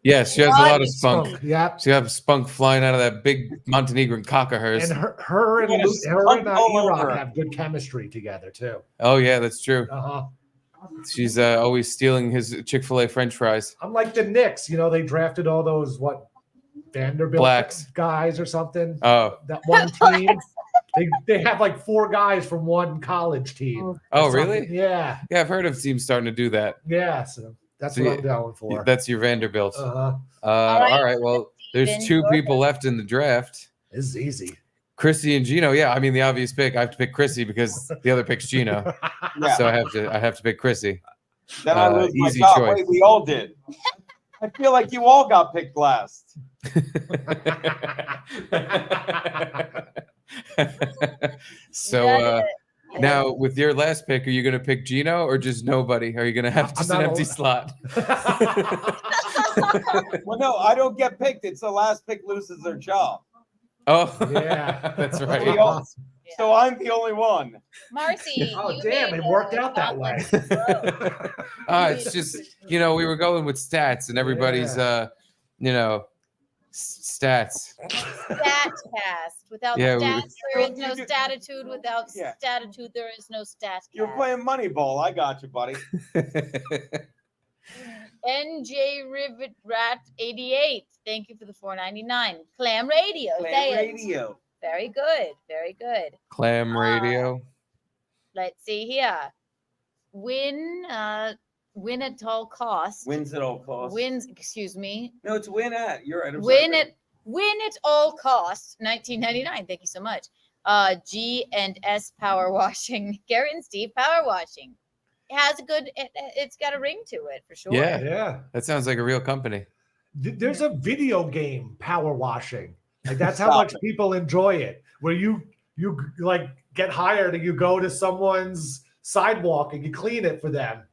S3: Yes, she has a lot of spunk.
S4: Yeah.
S3: She has spunk flying out of that big Montenegrin cock of hers.
S4: And her and
S2: Yes,
S4: Erock
S2: over.
S4: have good chemistry together too.
S3: Oh yeah, that's true.
S4: Uh-huh.
S3: She's always stealing his Chick-fil-A French fries.
S4: Unlike the Knicks, they drafted all those Vanderbilt
S3: Blacks.
S4: guys or something.
S3: Oh,
S4: That one team. They have like 4 guys from one college team.
S3: oh
S4: or something.
S3: really?
S4: Yeah.
S3: Yeah, I've heard of teams starting to do that.
S4: Yeah. So that's
S3: So
S4: what I'm going for.
S3: That's your Vanderbilt.
S4: Uh-huh.
S3: All right. Well, there's
S5: Steven,
S3: 2
S5: go
S3: people left in the draft.
S4: This is easy.
S3: Chrissie and Gino. Yeah, I mean the obvious pick. I have to pick Chrissie because the other pick's Gino.
S2: Yeah.
S3: So I have to pick Chrissie.
S2: Then I lose my
S3: easy
S2: job.
S3: choice.
S2: Wait, we all did. I feel like you all got picked last.
S3: So now with your last pick, are you going to pick Gino or just nobody? Are you going to have just an empty slot?
S2: Well, no, I don't get picked. It's the last pick loses their job.
S3: Oh,
S4: Yeah.
S3: that's
S2: We
S3: right.
S2: all- So I'm the only one.
S5: Marcy.
S4: Oh,
S5: you
S4: damn,
S5: made
S4: it worked out that way.
S3: It's just, we were going with stats and everybody's, stats.
S5: Statcast. Without
S3: Yeah,
S5: stats, there is no
S2: You-
S5: statitude. Without
S2: Yeah.
S5: statitude, there is no statcast.
S2: You're playing Moneyball. I got you, buddy.
S5: NJ Rivet Rat 88. Thank you for the $4.99. Clam Radio.
S2: Play
S5: Say it.
S2: radio.
S5: Very good. Very good.
S3: Clam radio.
S5: Let's see here. Win at all costs.
S2: Wins at all costs.
S5: Wins, excuse me.
S2: No, it's win at. You're right. I'm
S5: Win
S2: sorry.
S5: at all costs. $19.99. Thank you so much. G&S Power Washing. Garrett and Steve Power Washing. It has a good. It's got a ring to it for sure.
S3: Yeah.
S4: Yeah.
S3: That sounds like a real company.
S4: There's a video game, Power Washing. Like that's how
S2: Stop
S4: much
S2: it.
S4: people enjoy it. Where you like get hired and you go to someone's sidewalk and you clean it for them.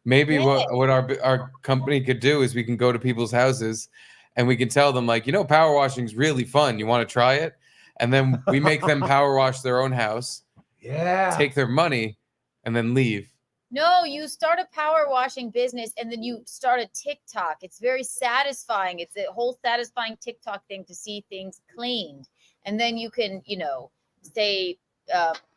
S3: Maybe
S1: Yeah.
S3: what our company could do is we can go to people's houses and we can tell them like, power washing is really fun. You want to try it? And then we make them power wash their own house,
S4: Yeah.
S3: take their money, and then leave.
S1: No, you start a power washing business and then you start a TikTok. It's very satisfying. It's a whole satisfying TikTok thing to see things cleaned. And then you can, say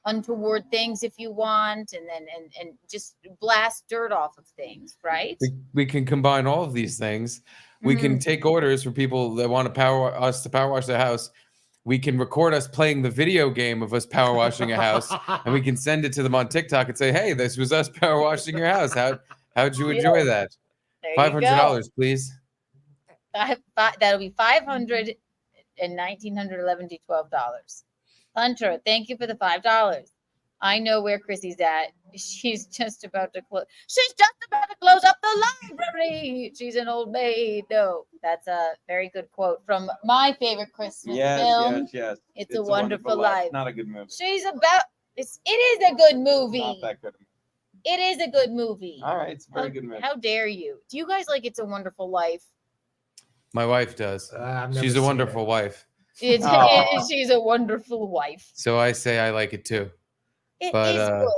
S1: untoward things if you want, and then and just blast dirt off of things, right?
S3: We can combine all of these things. We can take orders for people that want to power wash their house. We can record us playing the video game of us power washing a house, and we can send it to them on TikTok and say, "Hey, this was us power washing your house. How'd you enjoy that?
S1: There
S3: $500, please."
S1: That'll be $500 and $1,911 to $12. Hunter, thank you for the $5. I know where Chrissy's at. She's just about to close. She's just about to close up the library. She's an old maid. No, that's a very good quote from my favorite Christmas film.
S2: Yes.
S1: It's a Wonderful Life.
S2: Not a good movie.
S1: She's about. It is a good movie.
S2: Not that good.
S1: It is a good movie.
S2: All right, it's a very good movie.
S1: How dare you? Do you guys like It's a Wonderful Life?
S3: My wife does.
S4: I've never
S3: She's a
S4: seen
S3: wonderful wife.
S1: She's a wonderful wife.
S3: So I say I like it too.
S1: It
S3: But,
S1: is good.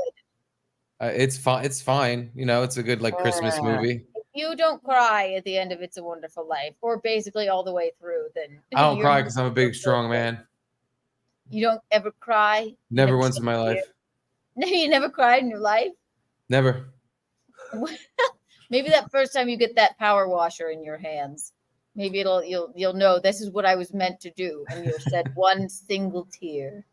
S3: It's fine. It's fine. It's a good Christmas movie.
S1: If you don't cry at the end of It's a Wonderful Life, or basically all the way through, then
S3: I don't
S1: you're
S3: cry
S1: not
S3: because I'm a big, strong man.
S1: You don't ever cry?
S3: Never once in my life.
S1: No, you never cried in your life?
S3: Never.
S1: Maybe that first time you get that power washer in your hands, maybe you'll know this is what I was meant to do, and you'll shed one single tear.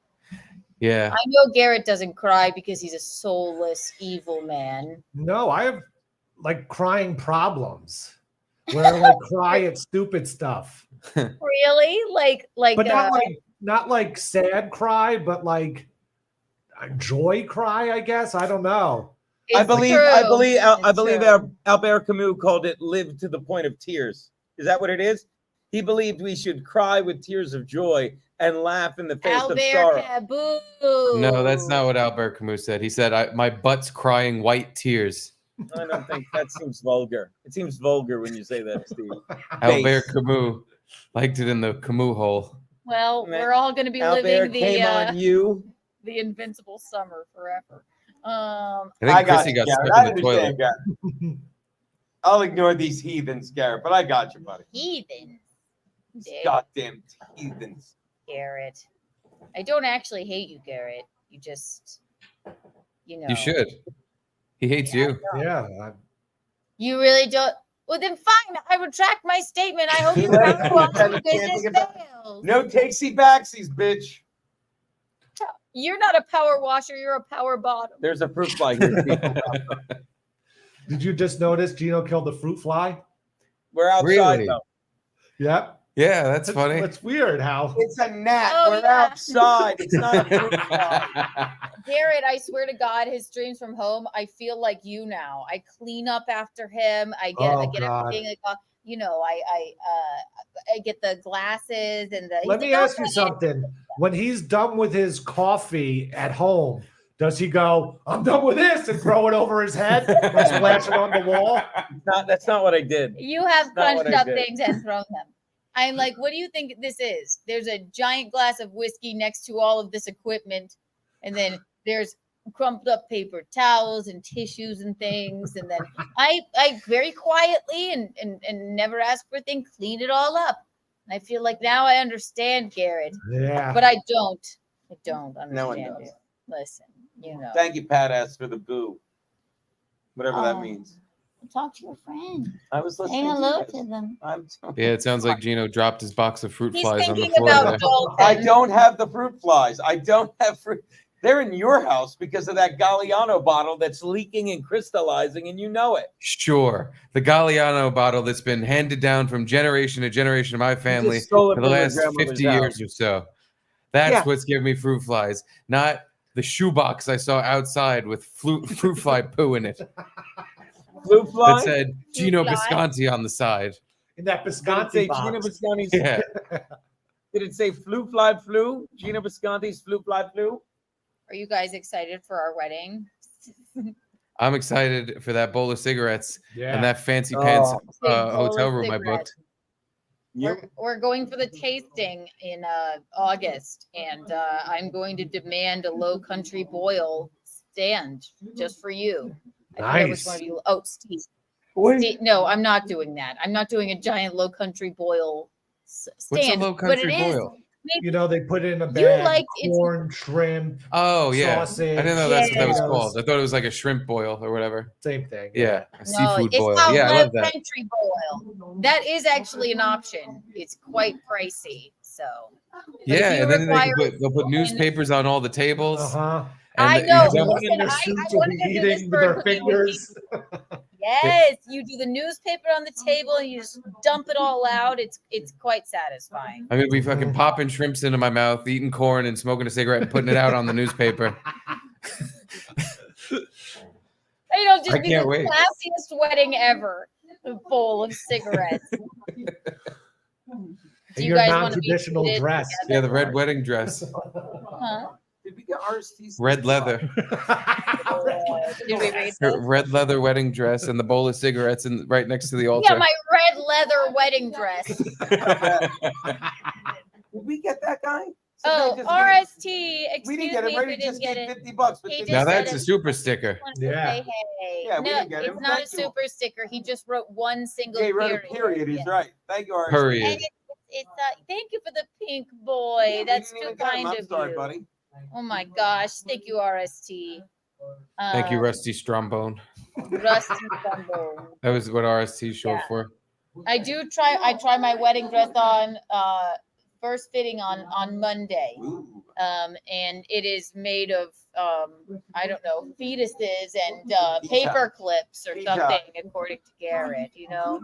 S3: Yeah.
S1: I know Garrett doesn't cry because he's a soulless, evil man.
S4: No, I have crying problems where I cry at stupid stuff.
S1: Really?
S4: But not like sad cry, but joy cry, I guess. I don't know.
S2: I believe Albert Camus called it "live to the point of tears." Is that what it is? He believed we should cry with tears of joy and laugh in the face of sorrow.
S3: No, that's not what Albert Camus said. He said, "My butt's crying white tears."
S2: I don't think that seems vulgar. It seems vulgar when you say that, Steve.
S3: Albert Camus liked it in the Camus hole.
S1: Well, we're all going to be living the invincible summer forever.
S3: I think Chrissy got stuck in the toilet.
S2: I'll ignore these heathens, Garrett, but I got you, buddy.
S1: Heathens.
S2: Goddamn heathens.
S1: Garrett. I don't actually hate you, Garrett. You just,
S3: You should. He hates you.
S4: Yeah.
S1: You really don't. Well, then fine. I retract my statement. I hope your power washing business fails.
S2: No takesy backsies, bitch.
S1: You're not a power washer. You're a power bottom.
S2: There's a fruit fly here.
S4: Did you just notice Gino killed the fruit fly?
S2: We're outside, though.
S4: Yep.
S3: Yeah, that's funny.
S4: It's weird how
S2: it's a gnat.
S1: Oh,
S2: We're outside. It's not a fruit fly.
S1: Garrett, I swear to God, his streams from home, I feel like you now. I clean up after him. I get everything. I get the glasses and the.
S4: Let me ask you something. When he's done with his coffee at home, does he go, "I'm done with this," and throw it over his head or splash it on the wall?
S2: That's not what I did.
S1: You have crunched up things and thrown them. I'm like, what do you think this is? There's a giant glass of whiskey next to all of this equipment, and then there's crumpled up paper towels and tissues and things, and then I very quietly and never ask for a thing, clean it all up. I feel like now I understand, Garrett.
S4: Yeah.
S1: But I don't understand
S2: No one
S1: it.
S2: does.
S1: Listen,
S2: Thank you, Pat ass, for the boo. Whatever that means.
S1: Talk to your friend.
S2: I was listening.
S1: Say hello to them.
S3: Yeah, it sounds like Gino dropped his box of fruit
S1: He's
S3: flies on the
S1: thinking
S3: floor.
S1: about Dalton.
S2: I don't have the fruit flies. I don't have fruit. They're in your house because of that Galliano bottle that's leaking and crystallizing, and you know it.
S3: Sure. The Galliano bottle that's been handed down from generation to generation of my family for the last 50 years or so. That's what's giving me fruit flies, not the shoebox I saw outside with fruit fly poo in it.
S2: Fruit fly?
S3: That said Gino Bisconte on the side.
S4: In that Bisconte box.
S2: Gino Bisconte's.
S3: Yeah.
S2: Did Did it say flu, fly, flu? Gino Bisconti's flu, fly, flu?
S1: Are you guys excited for our wedding?
S3: I'm excited for that bowl of cigarettes
S4: Yeah.
S3: and that fancy pants
S1: Big bowl of
S3: hotel room I
S1: cigarettes.
S3: booked.
S1: We're going for the tasting in August, and I'm going to demand a low country boil stand just for you. I forget which one of you. Oh, Steve. Steve. No, I'm not doing that. I'm not doing a giant low country boil stand.
S3: What's a low
S1: but
S3: country
S1: it is
S3: boil?
S1: maybe
S4: You know, they put in a
S1: You
S4: bag
S1: like-
S4: corn, shrimp,
S3: Oh yeah,
S4: sausage.
S3: I didn't know that's what that was
S4: potatoes.
S3: called. I thought it was like a shrimp boil or whatever.
S4: Same thing.
S3: Yeah, a
S1: no,
S3: seafood
S1: it's
S3: boil.
S1: called
S3: Yeah, I
S1: low
S3: love that.
S1: country boil. That is actually an option. It's quite pricey, so. But if
S3: Yeah,
S1: you
S3: and then
S1: require-
S3: they'll put newspapers on all the tables.
S4: Uh-huh.
S3: And
S1: I
S3: you
S1: know.
S3: dump-
S4: Everyone in their
S1: Listen,
S4: suits
S1: I
S4: will be
S1: wanted to do this
S4: eating with their
S1: for a cooking
S4: fingers.
S1: Yes, you do the newspaper on the table and you just dump it all out. It's quite satisfying.
S3: I'm gonna be fucking popping shrimps into my mouth, eating corn, and smoking a cigarette, and putting it out on the newspaper.
S1: You know, just
S3: I
S1: be
S3: can't
S1: the
S3: wait.
S1: classiest wedding ever. A bowl of cigarettes. Do
S4: In
S1: you
S4: your
S1: guys want to be
S4: non-traditional
S1: seated
S4: dress.
S1: together?
S3: Yeah, the red wedding dress,
S1: Huh?
S2: Did we get RSTs?
S3: red leather,
S1: Did we read
S3: her
S1: this?
S3: red leather wedding dress, and the bowl of cigarettes, and right next to the
S1: Yeah,
S3: altar.
S1: my red leather wedding dress.
S2: Did we get that guy?
S1: Oh,
S2: Some guy just gave-
S1: RST.
S2: We
S1: Excuse
S2: didn't get
S1: me
S2: it.
S1: if we
S2: Brady
S1: didn't
S2: just
S1: get
S2: gave
S1: it.
S2: $50, but
S1: He
S2: didn't
S1: just
S3: Now
S2: get
S1: said
S3: that's
S2: it.
S3: a super sticker.
S1: Wanted to
S4: Yeah.
S1: say, hey.
S2: Yeah, we
S1: No,
S2: didn't get
S1: it's
S2: him.
S1: not a
S2: Thank you.
S1: super sticker. He just wrote one single
S2: Yeah, he wrote a
S1: period.
S2: period. He's
S1: Yeah.
S2: right. Thank you, RST.
S3: Period.
S1: And it's thank you for the pink boy.
S2: Yeah, we
S1: That's
S2: didn't
S1: too
S2: even get him.
S1: kind
S2: I'm
S1: of
S2: sorry,
S1: you.
S2: buddy.
S1: Oh my gosh. Thank you, RST.
S3: Thank you, Rusty Strombone.
S1: Rusty Gumbo.
S3: That was what RST is short
S1: Yeah.
S3: for.
S1: I try my wedding dress on first fitting on Monday.
S2: Ooh.
S1: And it is made of I don't know, fetuses and paper clips or
S2: Peacock.
S1: something, according to Garrett, you know.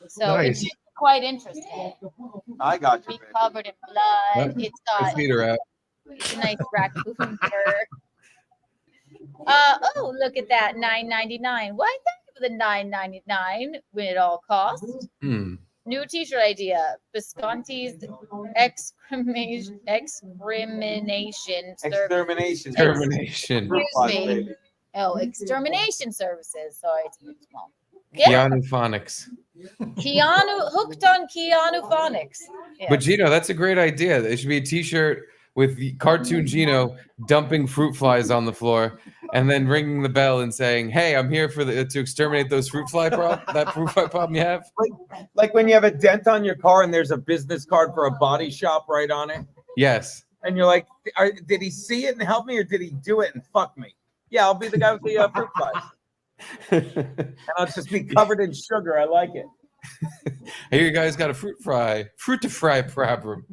S1: So
S4: Nice.
S1: it's quite interesting.
S2: I got you,
S1: Be
S2: baby.
S1: covered in blood.
S3: Yep.
S1: It's
S3: My
S1: got
S3: feet are out.
S1: it's a nice raccoon fur. Oh, look at that, $9.99. Why, thank you for the $9.99 when it all costs.
S3: Hmm.
S1: New T-shirt idea: Bisconti's excrimination service.
S2: Extermination.
S3: Termination.
S1: Excuse me.
S2: Baby.
S1: Oh, extermination services. Sorry, it's too small. Yeah,
S3: Keanu Phonics.
S1: Keanu hooked on Keanu Phonics. Yeah.
S3: But Gino, that's a great idea. It should be a T-shirt with the cartoon Gino dumping fruit flies on the floor, and then ringing the bell and saying, "Hey, I'm here for to exterminate those fruit fly problem you have."
S2: Like when you have a dent on your car and there's a business card for a body shop right on it,
S3: Yes.
S2: and you're like, did he see it and help me, or did he do it and fuck me? Yeah, I'll be the guy with the fruit flies, and I'll just be covered in sugar. I like it.
S3: Hey, you guys got a fruit to fry problem.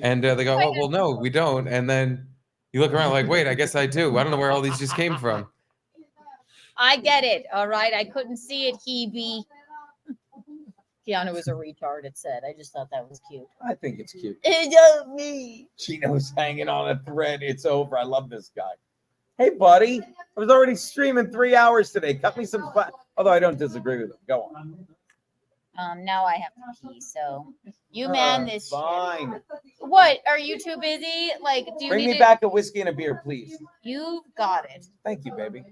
S3: And they go, oh, well, no, we don't. And then you look around like, wait, I guess I do. I don't know where all these just came from.
S1: I get it. All right, I couldn't see it. Hebe. Keanu was a retard. It said. I just thought that was cute.
S2: I think it's cute.
S1: It's me.
S2: Gino's hanging on a thread. It's over. I love this guy. Hey, buddy. I was already streaming 3 hours today. Cut me some slack. Although I don't disagree with him. Go on.
S1: Now I have to pee. So you man this shit.
S2: Fine.
S1: What? Are you too busy? Like, do you
S2: Bring
S1: need
S2: me
S1: to?
S2: back a whiskey and a beer, please.
S1: You've got it.
S2: Thank you, baby.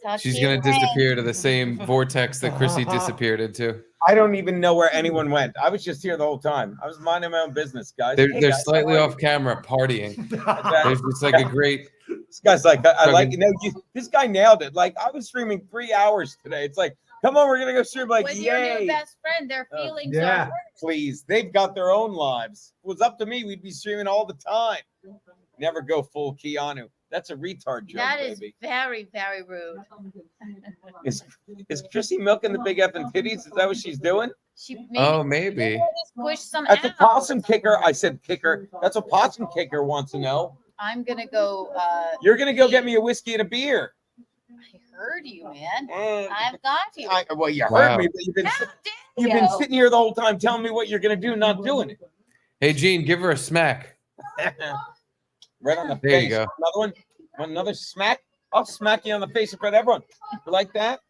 S1: Talk
S3: She's
S1: to
S3: going
S1: you
S3: to
S1: later.
S3: disappear to the same vortex that Chrissy disappeared into.
S2: I don't even know where anyone went. I was just here the whole time. I was minding my own business, guys.
S3: They're
S2: Hey,
S3: they're
S2: guys,
S3: slightly
S2: how are
S3: off camera partying.
S2: you?
S3: There's just like a great.
S2: This guy's like, I like, this guy nailed it. Like, I was streaming 3 hours today. It's like, come on, we're gonna go stream. Like,
S1: With your
S2: yay!
S1: new best friend, their feelings
S4: yeah.
S1: are hurt.
S2: Please, they've got their own lives. If it was up to me, we'd be streaming all the time. Never go full Keanu. That's a retard joke,
S1: That is
S2: baby.
S1: very, very rude.
S2: Is Chrissy milking the big effing titties? Is that what she's doing?
S1: She maybe
S3: Oh, maybe.
S1: just push some
S2: That's a
S1: out.
S2: possum kicker. I said kicker. That's a possum kicker wants to know.
S1: I'm gonna go.
S2: You're gonna go get me a whiskey and a beer.
S1: I heard you, man.
S2: And
S1: I've got you.
S2: well, you
S3: Wow.
S2: heard me, but you've been
S1: How dare
S2: you've
S1: you?
S2: been sitting here the whole time telling me what you're gonna do, not doing it.
S3: Hey, Gene, give her a smack.
S2: Right on the
S3: There
S2: face.
S3: you go.
S2: Another one. Want another smack? I'll smack you on the face in front of everyone. You like that?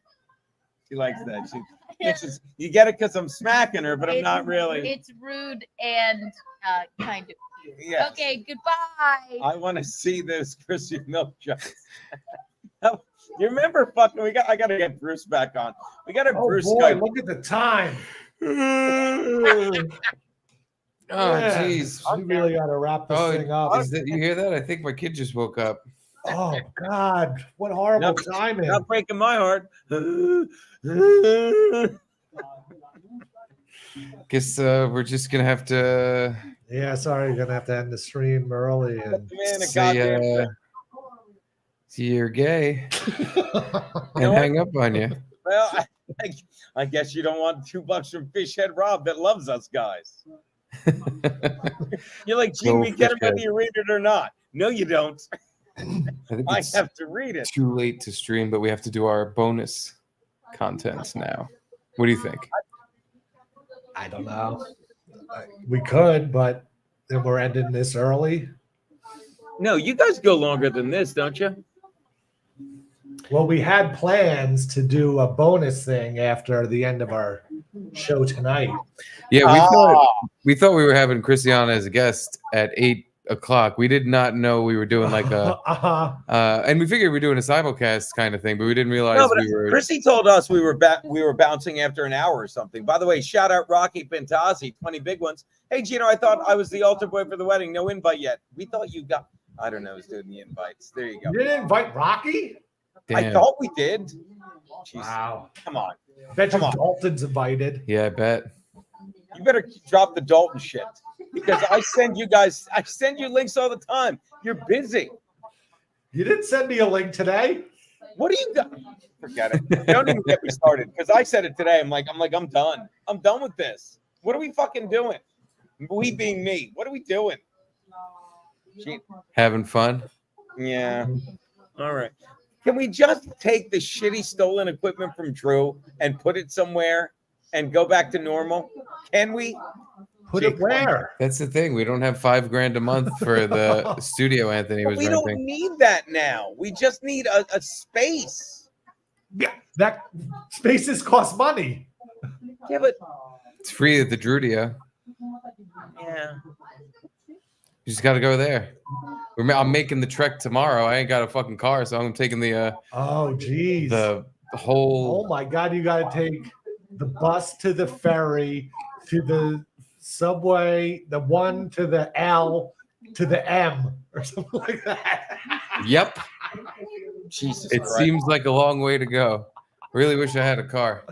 S2: She likes that. You get it because I'm smacking her, but I'm not really.
S5: It's rude and kind of cute.
S2: Yes.
S5: Okay, goodbye.
S2: I want to see those Chrissie milk jugs. You remember fucking? I gotta get Bruce back on. We got Bruce.
S4: Boy, look at the time.
S3: Jeez.
S4: We really got to wrap this thing up.
S3: You hear that? I think my kid just woke up.
S4: Oh God, what horrible timing!
S2: Not breaking my heart.
S3: Guess we're just gonna have to.
S4: Yeah, sorry, you're gonna have to end the stream early and
S3: say you're gay and hang up on you.
S2: Well, I guess you don't want $2 from Fishhead Rob that loves us guys. You're like, gee, we get it whether you read it or not. No, you don't. I have to read it.
S3: Too late to stream, but we have to do our bonus content now. What do you think?
S4: I don't know. We could, but then we're ending this early.
S2: No, you guys go longer than this, don't you?
S4: Well, we had plans to do a bonus thing after the end of our show tonight.
S3: Yeah, we thought we were having Chrissie on as a guest at 8 o'clock. We did not know we were doing like a and we figured we were doing a simulcast kind of thing, but we didn't realize we were.
S2: Chrissie told us we were bouncing after an hour or something. By the way, shout out Rocky Pentazzi, 20 big ones. Hey Gino, I thought I was the altar boy for the wedding. No invite yet. We thought you got. I don't know who's doing the invites. There you go.
S4: You didn't invite Rocky?
S3: Damn.
S2: I thought we did. Jeez.
S4: Wow.
S2: Come on.
S4: Bet you Dalton's invited.
S3: Yeah, I bet.
S2: You better drop the Dalton shit because I send you links all the time. You're busy.
S4: You didn't send me a link today.
S2: What do you got? Forget it. Don't even get me started because I said it today. I'm done. I'm done with this. What are we fucking doing? We being me. What are we doing?
S3: Having fun?
S2: Yeah. All right. Can we just take the shitty stolen equipment from Drew and put it somewhere and go back to normal? Can we?
S4: Put it where?
S3: That's the thing. We don't have $5,000 a month for the studio Anthony was renting.
S2: We don't need that now. We just need a space.
S4: Yeah, that spaces cost money.
S2: Yeah, but
S3: it's free at the Drudio.
S2: Yeah.
S3: You just got to go there. I'm making the trek tomorrow. I ain't got a fucking car, so I'm taking the
S4: oh geez,
S3: the whole.
S4: Oh my God, you got to take the bus to the ferry to the subway, the one to the L to the M or something like that.
S3: Yep.
S2: Jesus
S3: it
S2: Christ.
S3: Seems like a long way to go. Really wish I had a car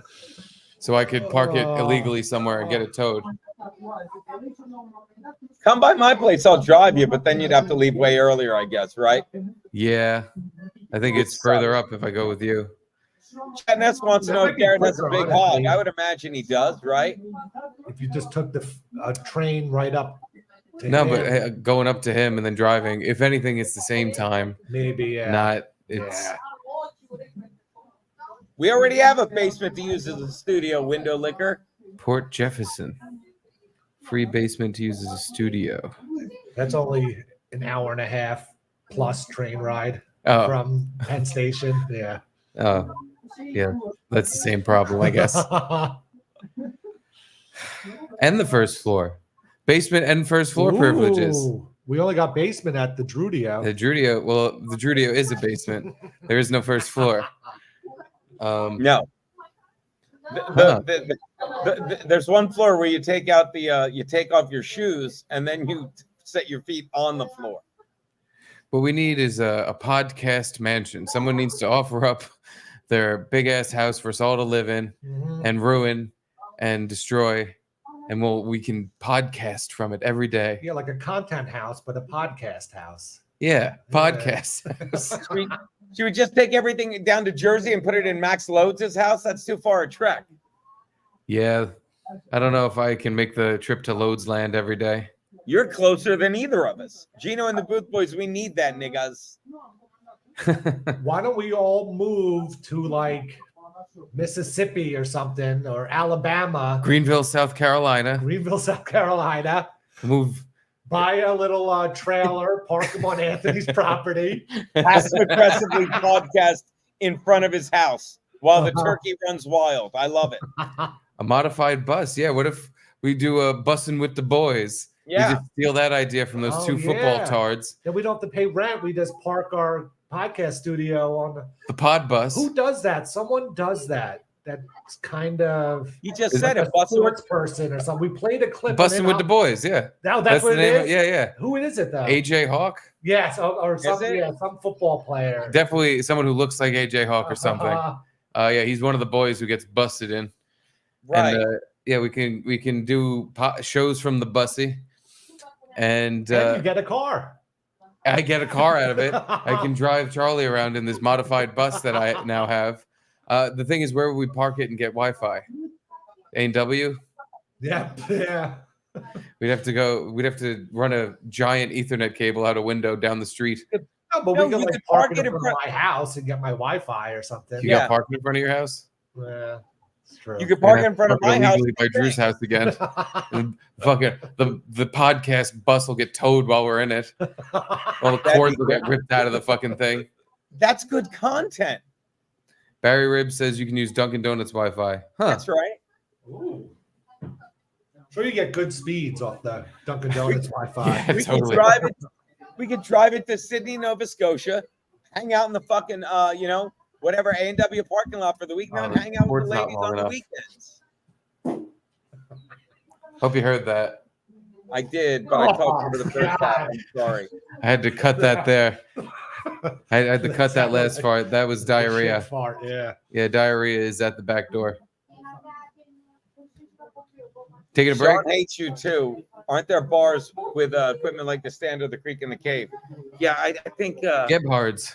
S3: so I could park it illegally somewhere and get it towed.
S2: Come by my place, I'll drive you, but then you'd have to leave way earlier, I guess, right?
S3: Yeah, I think it's further up if I go with you.
S2: Chad Ness wants to know if Garrett has a big hog. I would imagine he does, right?
S4: If you just took a train right up to
S3: No,
S4: him,
S3: but going up to him and then driving, if anything, it's the same time.
S4: maybe, yeah.
S3: Not, it's...
S4: Yeah.
S2: We already have a basement to use as a studio, window liquor.
S3: Port Jefferson. Free basement to use as a studio.
S4: That's only an hour and a half plus train ride
S3: from
S4: Penn Station. Yeah.
S3: Oh, yeah. That's the same problem, I guess. And the first floor. Basement and first floor privileges.
S4: We only got basement at the Drudio.
S3: The Drudio is a basement. There is no first floor.
S2: No. There's one floor where you take out you take off your shoes and then you set your feet on the floor.
S3: What we need is a podcast mansion. Someone needs to offer up their big ass house for us all to live in and ruin and destroy, and we can podcast from it every day.
S4: Yeah, like a content house, but a podcast house.
S3: Yeah, podcast house.
S2: Should we just take everything down to Jersey and put it in Max Loads' house? That's too far a trek.
S3: Yeah, I don't know if I can make the trip to Loads Land every day.
S2: You're closer than either of us. Gino and the Booth Boys, we need that, niggas.
S4: Why don't we all move to like Mississippi or something, or Alabama?
S3: Greenville, South Carolina.
S4: Move. Buy a little trailer, park them on Anthony's property.
S2: Passive aggressively podcast in front of his house. while the turkey runs wild. I love it.
S3: A modified bus. Yeah. What if we do a bussing with the boys?
S2: Yeah.
S3: We just steal that idea from those two football tards.
S4: Then we don't have to pay rent. We just park our podcast studio on
S3: the pod bus.
S4: Who does that? Someone does that. That's kind of.
S2: You just said it.
S4: A sports person or something. We played a clip.
S3: Bussing with the boys. Yeah.
S4: Now that's what
S3: the
S4: it
S3: name.
S4: is.
S3: Yeah.
S4: Who is it though?
S3: AJ Hawk.
S4: Yes, or something. Yeah, some football player.
S3: Definitely someone who looks like AJ Hawk or something. Yeah, he's one of the boys who gets busted in.
S2: Right.
S3: And, yeah, we can do shows from the bussy, and
S4: you get a car.
S3: I get a car out of it. I can drive Charlie around in this modified bus that I now have. The thing is, where would we park it and get Wi-Fi? A&W?
S4: Yeah.
S3: We'd have to run a giant Ethernet cable out a window down the street.
S4: No, but we can park it in front of my house and get my Wi-Fi or something.
S3: You got parking in front of your house?
S4: Yeah, it's true.
S2: You could park in front of my house.
S3: By Drew's house again. Fucking the podcast bus will get towed while we're in it. All the cords will get ripped out of the fucking thing.
S2: That's good content.
S3: Barry Ribs says you can use Dunkin' Donuts Wi-Fi. Huh.
S2: That's right.
S4: Ooh. Sure, you get good speeds off the Dunkin' Donuts Wi-Fi.
S3: Yeah, totally.
S2: We could drive it to Sydney, Nova Scotia, hang out in the fucking, whatever A&W parking lot for the weekend, hang out with the ladies on the weekends.
S3: Hope you heard that.
S2: I did, but I talked over the first time. I'm sorry.
S3: I had to cut that there. I had to cut that last part. That was diarrhea.
S4: Fart, yeah.
S3: Yeah, diarrhea is at the back door. Taking a break?
S2: Sean hates you too. Aren't there bars with equipment like the Stand of the Creek in the Cave? Yeah, I think
S3: Gebhardt's.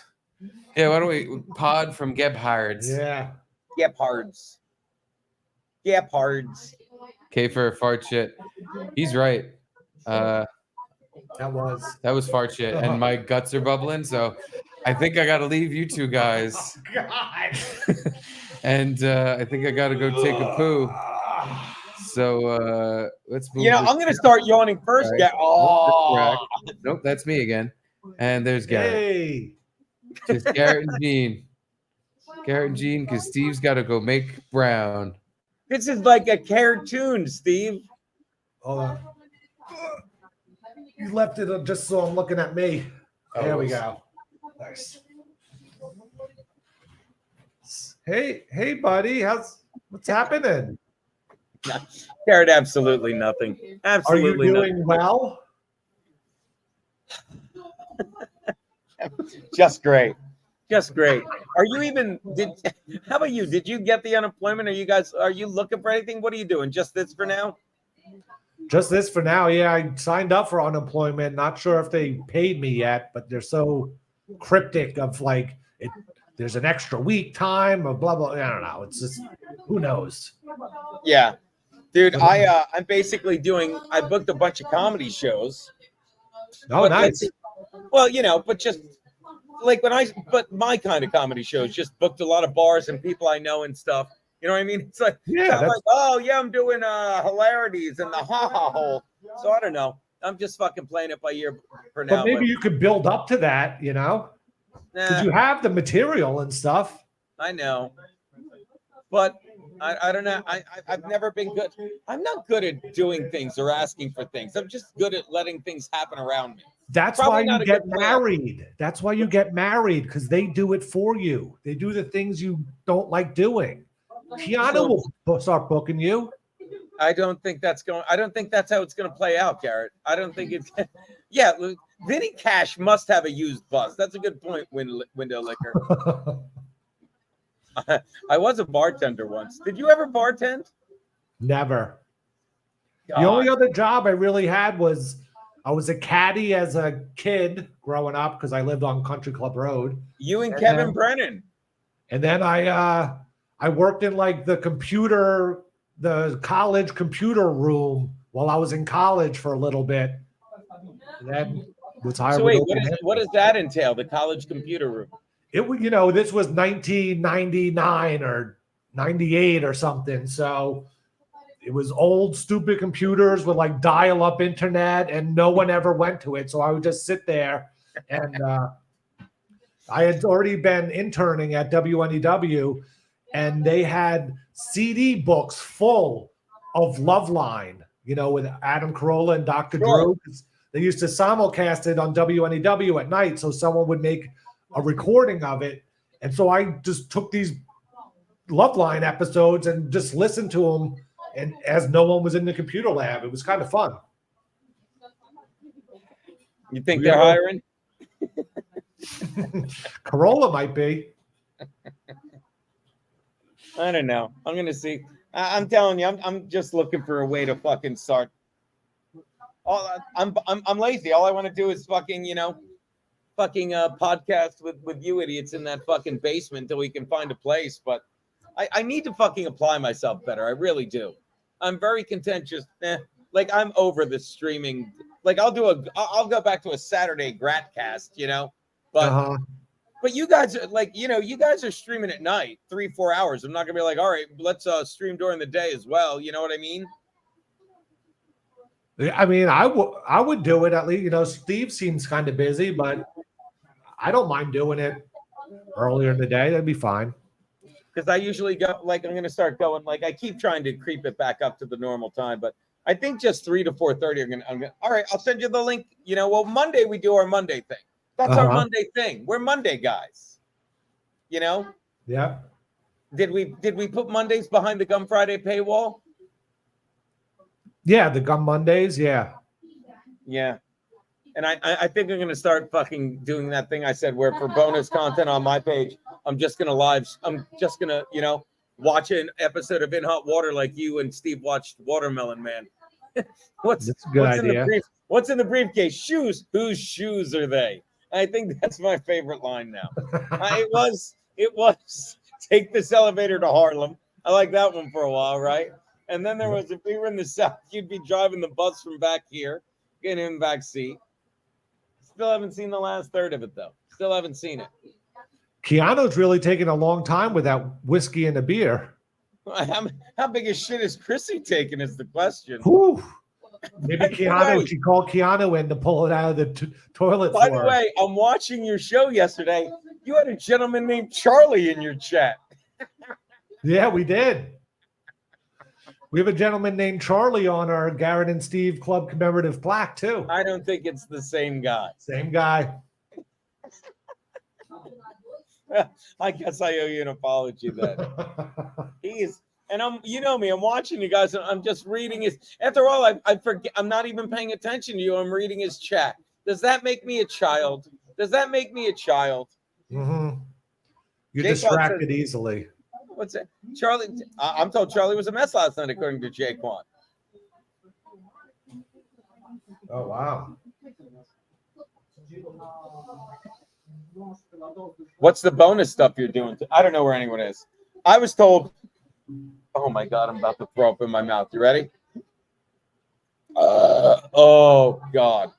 S3: Yeah, why don't we pod from Gebhardt's?
S4: Yeah.
S2: Gebhardt's.
S3: K for fart shit. He's right.
S4: That was
S3: fart shit, and my guts are bubbling. So I think I got to leave you two guys.
S4: Oh, God.
S3: And I think I got to go take a poo. So let's move.
S2: I'm going to start yawning first.
S3: Right.
S2: Yeah. Oh.
S3: Nope, that's me again. And there's Garrett.
S4: Hey.
S3: Just Garrett and Gene. Garrett and Gene, because Steve's got to go make brown.
S2: This is like a cartoon, Steve.
S4: Hold on. You left it just so I'm looking at me. There we go. Nice. Hey, buddy. What's happening?
S2: Garrett, absolutely nothing. Absolutely
S4: Are you doing well?
S2: Just great. Are you even how about you? Did you get the unemployment? Are you looking for anything? What are you doing? Just this for now?
S4: Just this for now. Yeah, I signed up for unemployment. Not sure if they paid me yet, but they're so cryptic of like there's an extra week time or blah blah. I don't know. It's just who knows.
S2: Yeah. Dude, I'm basically I booked a bunch of comedy shows.
S4: Oh, nice.
S2: Well, but just like but my kind of comedy shows, just booked a lot of bars and people I know and stuff. You know what I mean? It's like, I'm doing hilarities and the ha-ha hole. So I don't know. I'm just fucking playing it by ear for now.
S4: But maybe you could build up to that, because you have the material and stuff.
S2: I know. But I don't know. I've never been good. I'm not good at doing things or asking for things. I'm just good at letting things happen around me.
S4: That's why you get married. That's why you get married, because they do it for you. They do the things you don't like doing. Keanu will start booking you.
S2: I don't think that's how it's going to play out, Garrett. I don't think it's. Yeah, Vinny Cash must have a used bus. That's a good point, Window Liquor. I was a bartender once. Did you ever bartend?
S4: Never.
S2: God.
S4: The only other job I really had was I was a caddy as a kid growing up because I lived on Country Club Road.
S2: You and Kevin Brennan.
S4: And then I worked in like the college computer room while I was in college for a little bit. And then was hired.
S2: So wait, what does that entail? The college computer room?
S4: This was 1999 or 98 or something. So it was old, stupid computers with like dial-up internet, and no one ever went to it. So I would just sit there, and I had already been interning at WNEW, and they had CD books full of Loveline, with Adam Carolla and Dr. Drew. They used to simulcast it on WNEW at night, so someone would make a recording of it. And so I just took these Loveline episodes and just listened to them, and as no one was in the computer lab. It was kind of fun.
S2: You think they're hiring?
S4: Carolla might be.
S2: I don't know. I'm gonna see. I'm telling you, I'm just looking for a way to fucking start. I'm lazy. All I want to do is fucking podcast with you idiots in that fucking basement until we can find a place. But I need to fucking apply myself better. I really do. I'm very contentious. Like I'm over the streaming. Like I'll go back to a Saturday Gratcast, but. But you guys are like, you guys are streaming at night, 3-4 hours. I'm not gonna be like, all right, let's stream during the day as well. You know what I mean?
S4: I mean, I would do it at least. Steve seems kind of busy, but I don't mind doing it earlier in the day. That'd be fine.
S2: Because I usually go, like, I'm gonna start going, like, I keep trying to creep it back up to the normal time, but I think just 3 to 4:30 I'm gonna. All right, I'll send you the link. Well, Monday we do our Monday thing. That's our Monday thing. We're Monday guys.
S4: Yeah.
S2: Did we put Mondays behind the Gum Friday paywall?
S4: Yeah, the Gum Mondays. Yeah.
S2: Yeah. And I think I'm gonna start fucking doing that thing I said where for bonus content on my page, I'm just gonna watch an episode of In Hot Water like you and Steve watched Watermelon Man. What's a good idea. What's in the briefcase? Shoes. Whose shoes are they? I think that's my favorite line now. It was take this elevator to Harlem. I like that one for a while, right? And then there was, if we were in the South, you'd be driving the bus from back here, getting in the back seat. Still haven't seen the last third of it though. Still haven't seen it.
S4: Keanu's really taking a long time with that whiskey and a beer.
S2: How big a shit is Chrissie taking is the question.
S4: Whew. Maybe Keanu, she called Keanu in to pull it out of the toilet.
S2: By the way, I'm watching your show yesterday. You had a gentleman named Charlie in your chat.
S4: Yeah, we did. We have a gentleman named Charlie on our Garrett and Steve Club commemorative plaque, too.
S2: I don't think it's the same guy.
S4: Same guy.
S2: I guess I owe you an apology then. And you know me, I'm watching you guys, and I'm just reading his. After all, I forget. I'm not even paying attention to you. I'm reading his chat. Does that make me a child?
S4: Mm-hmm. You're distracted easily.
S2: What's that? Charlie? I'm told Charlie was a mess last night, according to Jaquan.
S4: Oh wow.
S2: What's the bonus stuff you're doing? I don't know where anyone is. I was told. Oh my God, I'm about to throw up in my mouth. You ready? Oh God.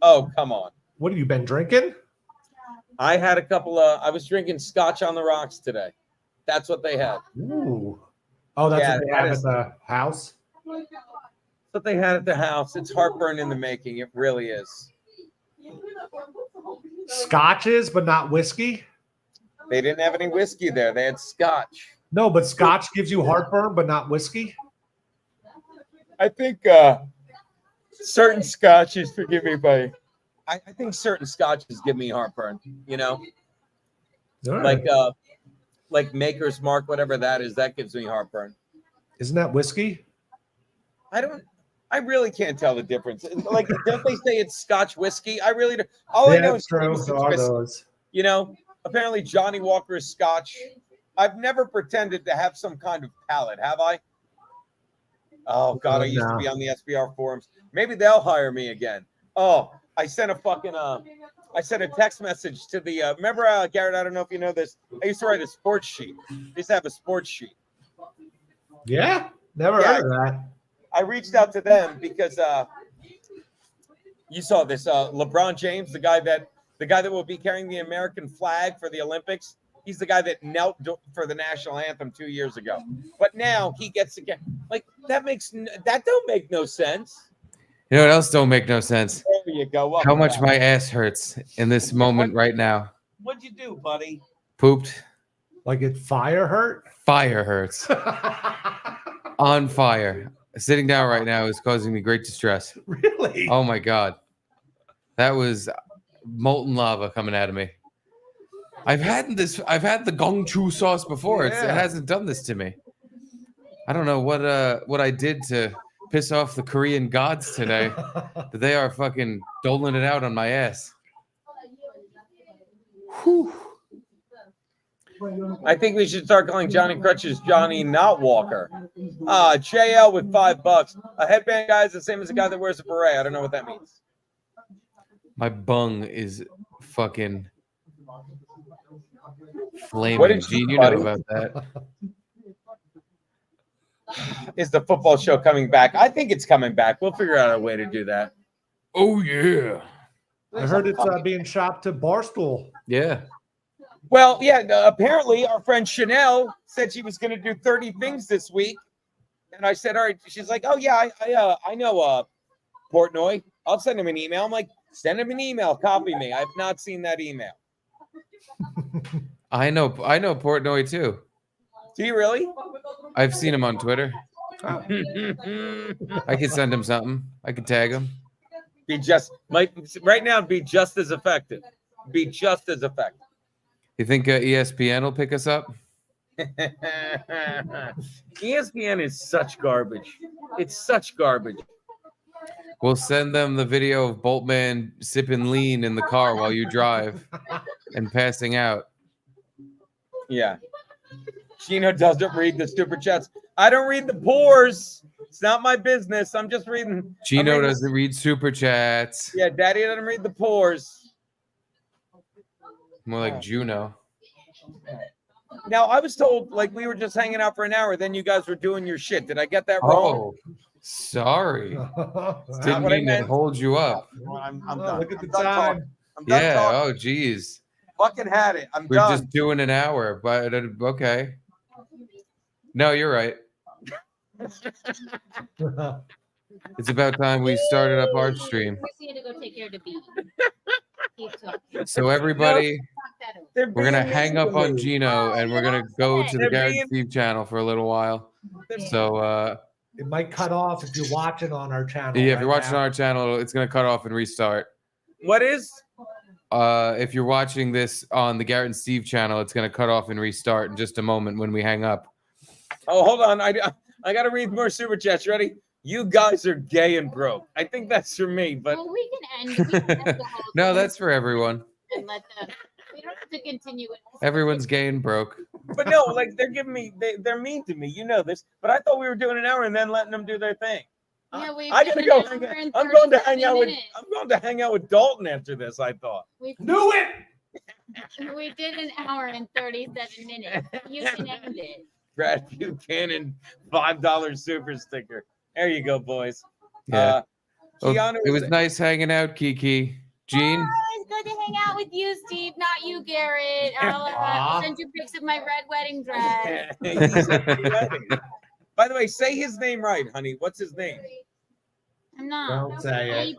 S2: Oh, come on.
S4: What have you been drinking?
S2: I had I was drinking scotch on the rocks today. That's what they had.
S4: Ooh. Oh, that's what they had at the house?
S2: That's what they had at the house. It's heartburn in the making. It really is.
S4: Scotches, but not whiskey?
S2: They didn't have any whiskey there. They had scotch.
S4: No, but scotch gives you heartburn, but not whiskey?
S2: I think certain scotches, forgive me, buddy. I think certain scotches give me heartburn, Right. Like Maker's Mark, whatever that is, that gives me heartburn.
S4: Isn't that whiskey?
S2: I really can't tell the difference. Like, don't they say it's Scotch whiskey? I really don't. All I know is
S4: those.
S2: Apparently Johnny Walker is Scotch. I've never pretended to have some kind of palate, have I? Oh God, I used to be on the SBR forums. Maybe they'll hire me again. Oh, I sent a text message to the. Remember, Garrett? I don't know if you know this. I used to write a sports sheet. I used to have a sports sheet.
S4: Yeah, never heard of that.
S2: I reached out to them because you saw this. LeBron James, the guy that will be carrying the American flag for the Olympics. He's the guy that knelt for the national anthem 2 years ago. But now he gets to get like that don't make no sense.
S3: You know what else don't make no sense?
S2: There you go.
S3: How much my ass hurts in this moment right now.
S2: What'd you do, buddy?
S3: Pooped.
S4: Like it fire hurt?
S3: Fire hurts. On fire. Sitting down right now is causing me great distress.
S4: Really?
S3: Oh my God. That was molten lava coming out of me. I've had the gong chu sauce before. It hasn't done this to me. I don't know what I did to piss off the Korean gods today. But they are fucking doling it out on my ass. Whew.
S2: I think we should start calling Johnny Crutches Johnny Not Walker. JL with $5. A headband guy is the same as a guy that wears a beret. I don't know what that means.
S3: My bung is fucking flaming.
S2: What did
S3: Gene, you
S2: buddy?
S3: know about that.
S2: Is the football show coming back? I think it's coming back. We'll figure out a way to do that.
S3: Oh, yeah.
S4: I heard it's being shopped to Barstool.
S3: Yeah.
S2: Well, yeah, apparently our friend Chanel said she was going to do 30 things this week. And I said, all right. She's like, oh, yeah, I know Portnoy. I'll send him an email. I'm like, send him an email. Copy me. I've not seen that email.
S3: I know Portnoy, too.
S2: Do you really?
S3: I've seen him on Twitter. I could send him something. I could tag him.
S2: Right now, be just as effective. Be just as effective.
S3: You think ESPN will pick us up?
S2: ESPN is such garbage. It's such garbage.
S3: We'll send them the video of Boltman sipping lean in the car while you drive and passing out.
S2: Yeah. Gino doesn't read the super chats. I don't read the pores. It's not my business. I'm just reading.
S3: Gino doesn't read super chats.
S2: Yeah, Daddy doesn't read the pores.
S3: More like Juno.
S2: Now, I was told like we were just hanging out for an hour, then you guys were doing your shit. Did I get that wrong?
S3: Oh, sorry. Didn't
S2: what I
S3: mean to
S2: meant.
S3: hold you up.
S2: I'm done.
S4: Look at the
S2: I'm done
S4: time.
S2: talking. I'm done
S3: Yeah.
S2: talking.
S3: Oh, geez.
S2: Fucking had it. I'm
S3: We're
S2: done.
S3: just doing an hour, but okay. No, you're right. It's about time we started up our stream.
S5: Chrissy had to go take care of the bee. Keep talking.
S3: So everybody,
S2: They're
S3: we're gonna
S2: being
S3: hang
S2: mean
S3: up
S2: to
S3: on
S2: me.
S3: Gino and we're gonna go to the
S2: They're
S3: Garrett
S2: being-
S3: and Steve channel for a little while. So
S4: It might cut off if you're watching on our channel.
S3: yeah, if
S4: right
S3: you're watching
S4: now.
S3: our channel, it's gonna cut off and restart.
S2: What is?
S3: If you're watching this on the Garrett and Steve channel, it's gonna cut off and restart in just a moment when we hang up.
S2: Oh, hold on. I got to read more super chats. Ready? You guys are gay and broke. I think that's for me, but
S5: Well, we can end the whole
S3: No,
S5: thing
S3: that's for everyone.
S5: and let them. We don't have to continue it.
S3: Everyone's gay and broke.
S2: no, like they're giving me they're mean to me. You know this, but I thought we were doing an hour and then letting them do their thing.
S5: Yeah, we've
S2: I gotta
S5: done
S2: go.
S5: an hour and
S2: I'm going to
S5: 37
S2: hang out with.
S5: minutes.
S2: I'm going to hang out with Dalton after this. I thought.
S4: Knew it.
S5: We did an hour and 37 minutes. You can end it.
S2: Brad Buchanan, $5 super sticker. There you go, boys.
S3: Yeah. Well,
S2: Keanu
S3: it was
S2: is-
S3: nice hanging out, Kiki. Gene,
S5: Oh, it's good to hang out with you, Steve, not you, Garrett. I'll send you pics of my red wedding dress.
S2: He's at the wedding. By the way, say his name right, honey. What's his name?
S5: I'm not.
S4: Don't say it.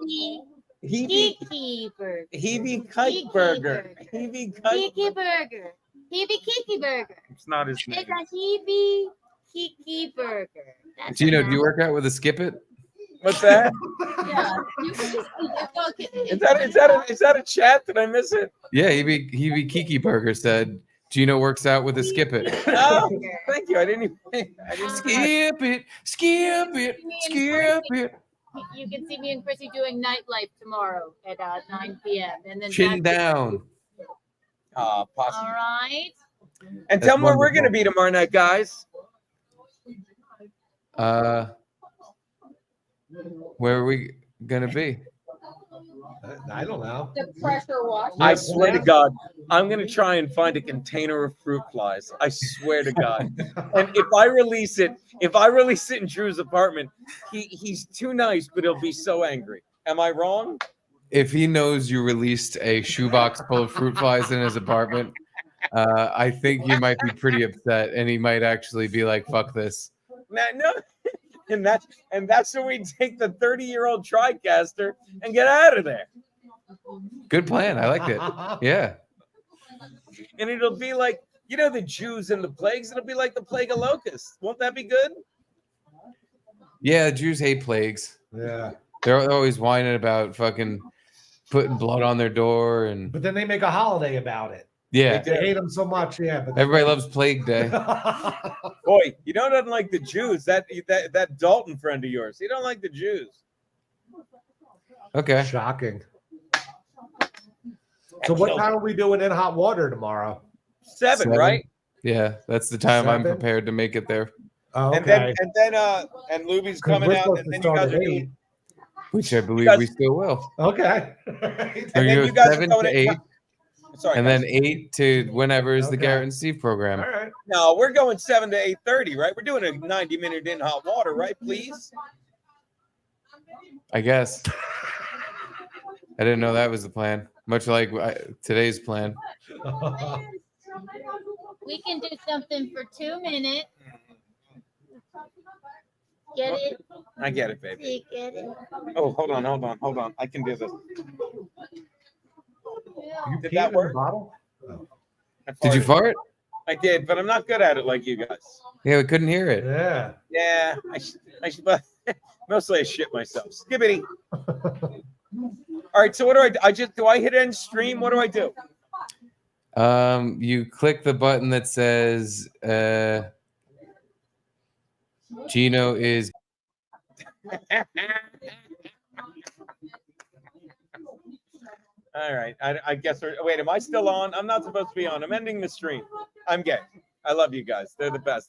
S2: Hebe
S5: Kiki Burger.
S2: Hebe Kike Burger. Hebe Kike.
S5: Kiki Burger. Hebe Kiki Burger.
S2: It's not his name.
S5: It's a Hebe Kiki Burger. That's
S3: Gino,
S5: a
S3: do you work out with a skip it?
S2: What's that?
S5: Yeah. You can just
S2: Is that a chat? Did I miss it?
S3: Yeah, he be Kiki Burger said Gino works out with a skip it.
S2: Oh, thank you. I didn't
S3: Skip it, skip it, skip it.
S5: You can see me and Chrissy doing nightlife tomorrow at 9 p.m. And then
S3: Chin
S5: that's it.
S3: down.
S5: All
S2: Possibly.
S5: right.
S2: And tell
S3: That's
S2: them where we're
S3: wonderful.
S2: gonna be tomorrow night, guys.
S3: Where are we gonna be?
S4: I don't know.
S5: The pressure wash.
S2: I swear to God, I'm gonna try and find a container of fruit flies. I swear to God. And if I release it in Drew's apartment, he's too nice, but he'll be so angry. Am I wrong?
S3: If he knows you released a shoebox full of fruit flies in his apartment, I think he might be pretty upset, and he might actually be like, "Fuck this."
S2: No. And that's when we take the 30-year-old TriCaster and get out of there.
S3: Good plan. I like it. Yeah.
S2: And it'll be like You know the Jews and the plagues. It'll be like the plague of locusts. Won't that be good?
S3: Yeah, Jews hate plagues.
S4: Yeah.
S3: They're always whining about fucking putting blood on their door and.
S4: But then they make a holiday about it.
S3: Yeah,
S4: They hate them so much. Yeah, but
S3: everybody loves Plague Day.
S2: Boy, you know, doesn't like the Jews. That Dalton friend of yours. He don't like the Jews.
S3: Okay.
S4: Shocking. So what time are we doing in hot water tomorrow?
S2: 7, right?
S3: Yeah, that's the time I'm
S4: 7?
S3: prepared to make it there.
S4: Oh, okay.
S2: And Luby's coming out, and then you guys are doing.
S3: Which I believe we still will.
S4: Okay.
S3: So
S2: And
S3: you
S2: then
S3: go
S2: you guys are
S3: 7
S2: going
S3: to 8,
S2: Sorry,
S3: and
S2: guys.
S3: then 8 to whenever is the
S4: Okay.
S3: Garrett and Steve program.
S4: All right.
S2: No, we're going 7 to 8:30, right? We're doing a 90-minute in hot water, right? Please.
S3: I guess. I didn't know that was the plan. Much like today's plan.
S5: We can do something for 2 minutes. Get it?
S2: I get it, baby.
S5: You get it?
S2: Oh, hold on. I can do this.
S4: You
S2: Did
S4: peed
S2: that
S4: in the
S2: work?
S4: bottle?
S3: Did you fart?
S2: I did, but I'm not good at it like you guys.
S3: Yeah, we couldn't hear it.
S4: Yeah.
S2: Yeah, I should, but mostly I shit myself. Skibbity. All right, so what do? Do I hit end stream? What do I do?
S3: You click the button that says Gino is.
S2: All right, I guess. Wait, am I still on? I'm not supposed to be on. I'm ending the stream. I'm gay. I love you guys. They're the best.